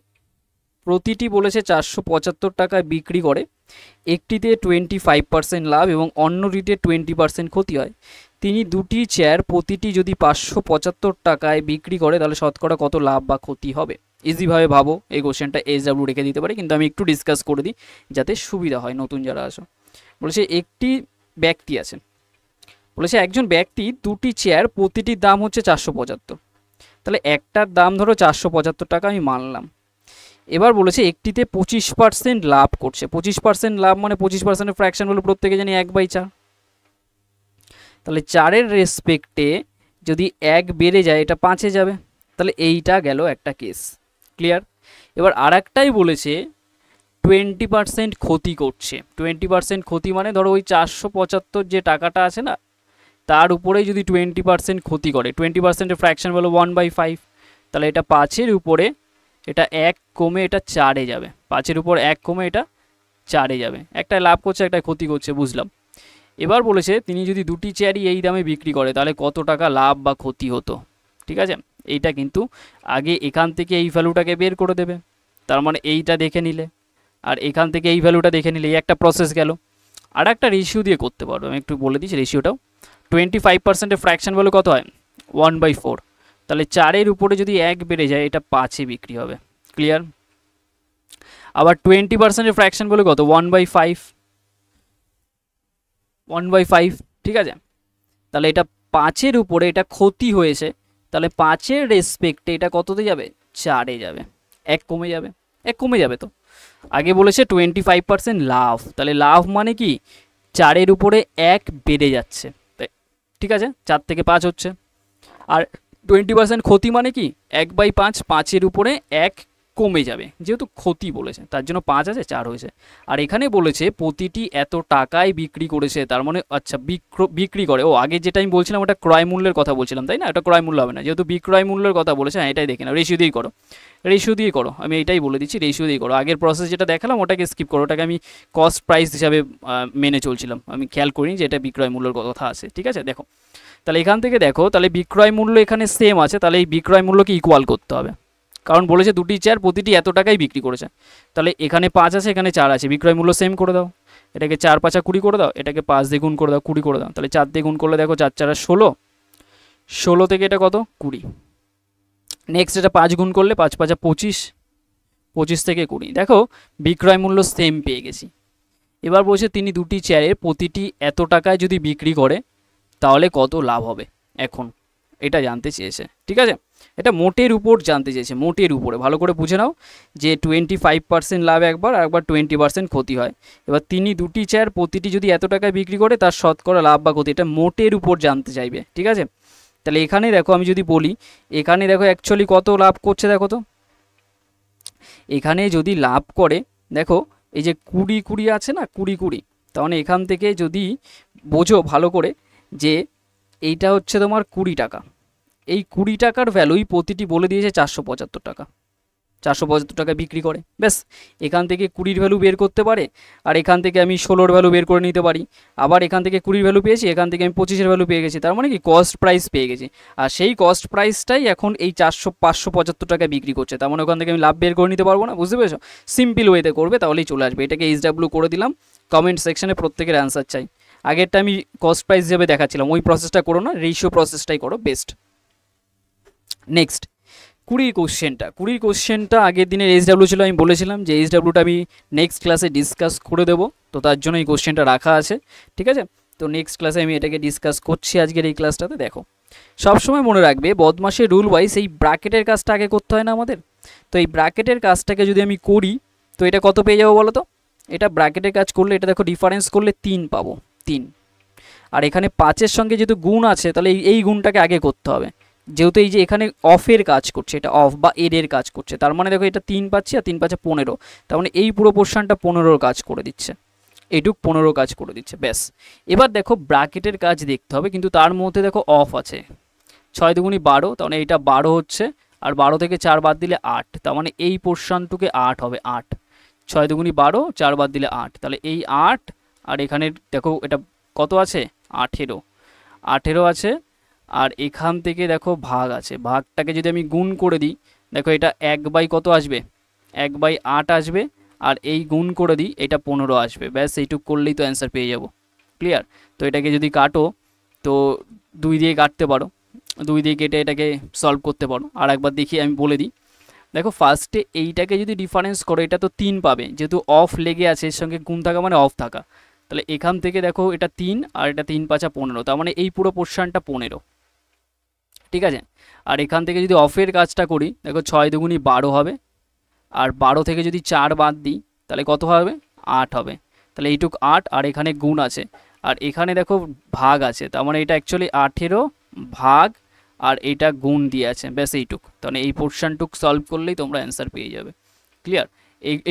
প্রতিটি বলেছে 475 টাকায় বিক্রি করে, একটিতে 25% লাভ এবং অন্যটিতে 20% ক্ষতি হয়। তিনি দুটি চেয়ার প্রতিটি যদি 575 টাকায় বিক্রি করে তাহলে শতকরা কত লাভ বা ক্ষতি হবে? ইজিভাবে ভাবো, এই কোশ্চেনটা SW রেখে দিতে পারে, কিন্তু আমি একটু ডিসকাস করে দিই যাতে সুবিধা হয় নতুন যারা আসো। বলেছে একটি ব্যক্তি আছে, বলেছে একজন ব্যক্তি দুটি চেয়ার প্রতিটির দাম হচ্ছে 475, তাহলে একটার দাম ধরো 475 টাকা আমি মানলাম, এবার বলেছে একটিতে 25% লাভ করছে। 25% লাভ মানে 25%-এর ফ্র্যাকশন হলো প্রত্যেকে জানি 1/4। তাহলে 4-এর রেসপেক্টে যদি 1 বেড়ে যায় এটা 5-এ যাবে। তাহলে এইটা গেল একটা কেস। ক্লিয়ার? এবার আর একটাই বলেছে 20% ক্ষতি করছে। 20% ক্ষতি মানে ধরো ওই 475 যে টাকাটা আছে না, তার উপরে যদি 20% ক্ষতি করে, 20%-এর ফ্র্যাকশন হলো 1/5, তাহলে এটা 5-এর উপরে এটা 1 কমে এটা 4-এ যাবে। 5-এর উপর 1 কমে এটা 4-এ যাবে। একটা লাভ করছে, একটা ক্ষতি করছে, বুঝলাম। এবার বলেছে তিনি যদি দুটি চেয়ারই এই দামে বিক্রি করে তাহলে কত টাকা লাভ বা ক্ষতি হতো। ঠিক আছে, এইটা কিন্তু আগে এখান থেকে এই ভ্যালুটাকে বের করে দেবে, তার মানে এইটা দেখে নিলে, আর এখান থেকে এই ভ্যালুটা দেখে নিলে, এই একটা প্রসেস গেল। আর একটা রেশিও দিয়ে করতে পারো, আমি একটু বলে দিচ্ছি রেশিওটাও। 25%-এর ফ্র্যাকশন ভ্যালু কত হয়? 1/4। তাহলে 4-এর উপরে যদি 1 বেড়ে যায় এটা 5-এ বিক্রি হবে। ক্লিয়ার? আবার 20%-এর ফ্র্যাকশন ভ্যালু কত? 1/5। 1/5, ঠিক আছে। তাহলে এটা 5-এর উপরে এটা ক্ষতি হয়েছে, তাহলে 5-এর রেসপেক্টে এটা কততে যাবে? 4-এ যাবে। 1 কমে যাবে, 1 কমে যাবে। তো আগে বলেছে 25% লাভ, তাহলে লাভ মানে কি 4-এর উপরে 1 বেড়ে যাচ্ছে, ঠিক আছে, 4 থেকে 5 হচ্ছে। আর 20% ক্ষতি মানে কি 1/5, 5-এর উপরে 1 কমে যাবে, যেহেতু ক্ষতি বলেছে তার জন্য 5 আছে, 4 হয়েছে। আর এখানে বলেছে প্রতিটি এত টাকায় বিক্রি করেছে, তার মানে আচ্ছা বিক্রি করে, ও আগে যেটা আমি বলছিলাম ওটা ক্রয় মূল্যের কথা বলছিলাম, তাই না? এটা ক্রয় মূল্য হবে না, যেহেতু বিক্রয় মূল্যের কথা বলেছে। হ্যাঁ, এটাই দেখে না, রেশিও দিয়েই করো, রেশিও দিয়ে করো, আমি এইটাই বলে দিচ্ছি, রেশিও দিয়ে করো। আগের প্রসেস যেটা দেখালাম ওটাকে স্কিপ করো, ওটাকে আমি কস্ট প্রাইস হিসাবে মেনে চলছিলাম, আমি খেয়াল করিনি যে এটা বিক্রয় মূল্যের কথা আছে। ঠিক আছে, দেখো তাহলে এখান থেকে দেখো, তাহলে বিক্রয় মূল্য এখানে সেম আছে, তাহলে এই বিক্রয় মূল্যকে ইকুয়াল করতে হবে, কারণ বলেছে দুটি চেয়ার প্রতিটি এত টাকাই বিক্রি করেছে। তাহলে এখানে 5 আছে, এখানে 4 আছে, বিক্রয় মূল্য সেম করে দাও। এটাকে 4×5 20 করে দাও, এটাকে 5 দিয়ে গুণ করে দাও, 20 করে দাও। তাহলে 4 দিয়ে গুণ করলে দেখো 4×4 16, 16 থেকে এটা কত? 20। নেক্সট এটা 5 গুণ করলে 5×5 25, 25 থেকে 20। দেখো বিক্রয় মূল্য সেম পেয়ে গেছি। এবার বলছে তিনি দুটি চেয়ারের প্রতিটি এত টাকায় যদি বিক্রি করে তাহলে কত লাভ হবে এখন, এটা জানতে চেয়েছে। ঠিক আছে, এটা মোটের উপর জানতে চেয়েছে, মোটের উপরে। ভালো করে বুঝে নাও যে 25% লাভ একবার, আর একবার 20% ক্ষতি হয়। এবার তিনি দুটি চেয়ার প্রতিটি যদি এত টাকায় বিক্রি করে তার শতকরা লাভ বা ক্ষতি, এটা মোটের উপর জানতে চাইবে। ঠিক আছে, তাহলে এখানে দেখো আমি যদি বলি, এখানে দেখো অ্যাকচুয়ালি কত লাভ করছে, দেখো তো এখানে যদি লাভ করে, দেখো এই যে 20 আছে না, 20, তাহলে এখান থেকে যদি বোঝো ভালো করে যে এইটা হচ্ছে তোমার 20 টাকা, এই 20 টাকার ভ্যালুই প্রতিটি বলে দিয়েছে 475 টাকা, 475 টাকা বিক্রি করে। ব্যাস, এখান থেকে 20-র ভ্যালু বের করতে পারে, আর এখান থেকে আমি 16-র ভ্যালু বের করে নিতে পারি। আবার এখান থেকে 20-র ভ্যালু পেয়েছি, এখান থেকে আমি 25-এর ভ্যালু পেয়ে গেছি, তার মানে কি কস্ট প্রাইস পেয়ে গেছি। আর সেই কস্ট প্রাইসটাই এখন এই 575 টাকা বিক্রি করছে, তার মানে ওখান থেকে আমি লাভ বের করে নিতে পারবো না। বুঝতে পেরেছো? সিম্পল ওয়েতে করবে তাহলেই চলে আসবে। এটাকে HW করে দিলাম, কমেন্ট সেকশনে প্রত্যেকের অ্যান্সার চাই। আগেরটা আমি কস্ট প্রাইস হিসেবে দেখাচ্ছিলাম, ওই প্রসেসটা করো না, রেশিও প্রসেসটাই করো, বেস্ট। নেক্সট 20 কোশ্চেনটা আগের দিনের HW ছিল, আমি বলেছিলাম যে HWটা আমি নেক্সট ক্লাসে ডিসকাস করে দেবো, তো তার জন্য এই কোশ্চেনটা রাখা আছে। ঠিক আছে, তো নেক্সট ক্লাসে আমি এটাকে ডিসকাস করছি আজকের এই ক্লাসটাতে। দেখো সবসময় মনে রাখবে বদমাশের রুল ওয়াইজ এই ব্র্যাকেটের কাজটা আগে করতে হয় না আমাদের, তো এই ব্র্যাকেটের কাজটাকে যদি আমি করি তো এটা কত পেয়ে যাবো বলো তো? এটা ব্র্যাকেটের কাজ করলে এটা দেখো ডিফারেন্স করলে 3 পাবো, 3। আর এখানে 5-এর সঙ্গে যেহেতু গুণ আছে তাহলে এই গুণটাকে আগে করতে হবে, যেহেতু এই যে এখানে অফের কাজ করছে, এটা অফ বা এর কাজ করছে, তার মানে দেখো এটা 3 পাচ্ছি, আর 3×5 15, তার মানে এই পুরো পোর্শনটা 15-র কাজ করে দিচ্ছে, এইটুক 15 কাজ করে দিচ্ছে। ব্যাস, এবার দেখো ব্র্যাকেটের কাজ দেখতে হবে, কিন্তু তার মধ্যে দেখো অফ আছে, 6 দুগুণি 12, তার মানে এইটা 12 হচ্ছে, আর 12 থেকে 4 বাদ দিলে 8, তার মানে এই পোর্শনটুকে 8 হবে, 8, 6 দুগুণি 12, 4 বাদ দিলে 8, তাহলে এই 8, আর এখানে দেখো এটা কত আছে? 18, 18 আছে, আর এখান থেকে দেখো ভাগ আছে, ভাগটাকে যদি আমি গুণ করে দিই, দেখো এটা 1/, কত আসবে? 1/8 আসবে, আর এই গুণ করে দিই এটা 15 আসবে। ব্যাস এইটুক করলেই তো অ্যান্সার পেয়ে যাব। ক্লিয়ার? তো এটাকে যদি কাটো তো 2 দিয়ে কাটতে পারো, 2 দিয়ে কেটে এটাকে সলভ করতে পারো। আর একবার দেখি আমি বলে দিই, দেখো ফার্স্টে এইটাকে যদি ডিফারেন্স করো এটা তো 3 পাবে, যেহেতু অফ লেগে আছে, এর সঙ্গে গুণ থাকা মানে অফ থাকা, তাহলে এখান থেকে দেখো এটা 3, আর এটা 3×5 15, তার মানে এই পুরো পোর্শনটা 15। ঠিক আছে, আর এখান থেকে যদি অফের কাজটা করি, দেখো 6 দুগুণি 12 হবে, আর 12 থেকে যদি 4 বাদ দিই তাহলে কত হবে, 8 হবে। তাহলে এইটুক 8, আর এখানে গুণ আছে, আর এখানে দেখো ভাগ আছে, তার মানে এটা অ্যাকচুয়ালি 18 ভাগ আর এটা গুণ দিয়ে আছে, ব্যাস এইটুক। তাহলে এই পোর্শনটুক সলভ করলেই তোমরা অ্যান্সার পেয়ে যাবে। ক্লিয়ার?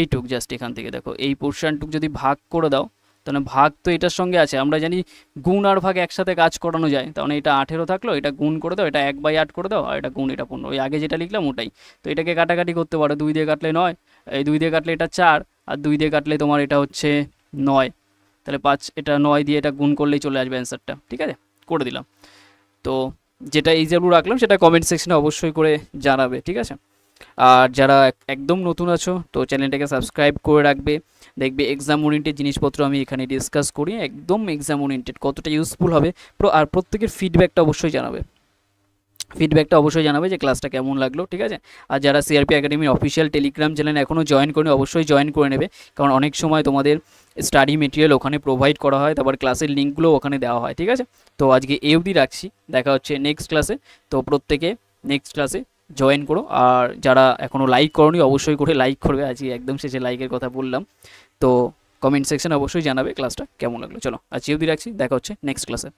এইটুক জাস্ট এখান থেকে দেখো এই পোর্শনটুক যদি ভাগ করে দাও, তাহলে ভাগ তো এটার সঙ্গে আছে, আমরা জানি গুণ আর ভাগ একসাথে কাজ করানো যায়। তাহলে এটা 18 থাকলো, এটা গুণ করে দাও, এটা 1/8 করে দাও, আর এটা গুণ, এটা 15, ওই আগে যেটা লিখলাম ওটাই। তো এটাকে কাটাকাটি করতে পারো, 2 দিয়ে কাটলে 9, এই 2 দিয়ে কাটলে এটা 4, আর 2 দিয়ে কাটলে তোমার এটা হচ্ছে 9। তাহলে 5, এটা 9 দিয়ে এটা গুণ করলেই চলে আসবে অ্যান্সারটা। ঠিক আছে, করে দিলাম। তো যেটা এক্সাম্পল রাখলাম সেটা কমেন্ট সেকশনে অবশ্যই করে জানাবে। ঠিক আছে, আর যারা একদম নতুন আছো তো চ্যানেলটাকে সাবস্ক্রাইব করে রাখবে। দেখবে এক্সাম ওরিয়েন্টেড জিনিসপত্র আমি এখানে ডিসকাস করি, একদম এক্সাম ওরিয়েন্টেড, কতটা ইউজফুল হবে। আর প্রত্যেকের ফিডব্যাকটা অবশ্যই জানাবে, যে ক্লাসটা কেমন লাগলো। ঠিক আছে, আর যারা সিআরপি একাডেমির অফিসিয়াল টেলিগ্রাম চ্যানেল এখনও জয়েন করেনি অবশ্যই জয়েন করে নেবে, কারণ অনেক সময় তোমাদের স্টাডি মেটেরিয়াল ওখানে প্রোভাইড করা হয়, তারপর ক্লাসের লিঙ্কগুলো ওখানে দেওয়া হয়। ঠিক আছে, তো আজকে এই অবধি রাখছি, দেখা হচ্ছে নেক্সট ক্লাসে। তো প্রত্যেকে নেক্সট ক্লাসে জয়েন করো, আর যারা এখনও লাইক করোনি অবশ্যই করে লাইক করবে, আজকে একদম শেষে লাইকের কথা বললাম। তো কমেন্ট সেকশনে অবশ্যই জানাবে ক্লাসটা কেমন লাগলো। চলো আজকে অবধি রাখছি, দেখা হচ্ছে নেক্সট ক্লাসে।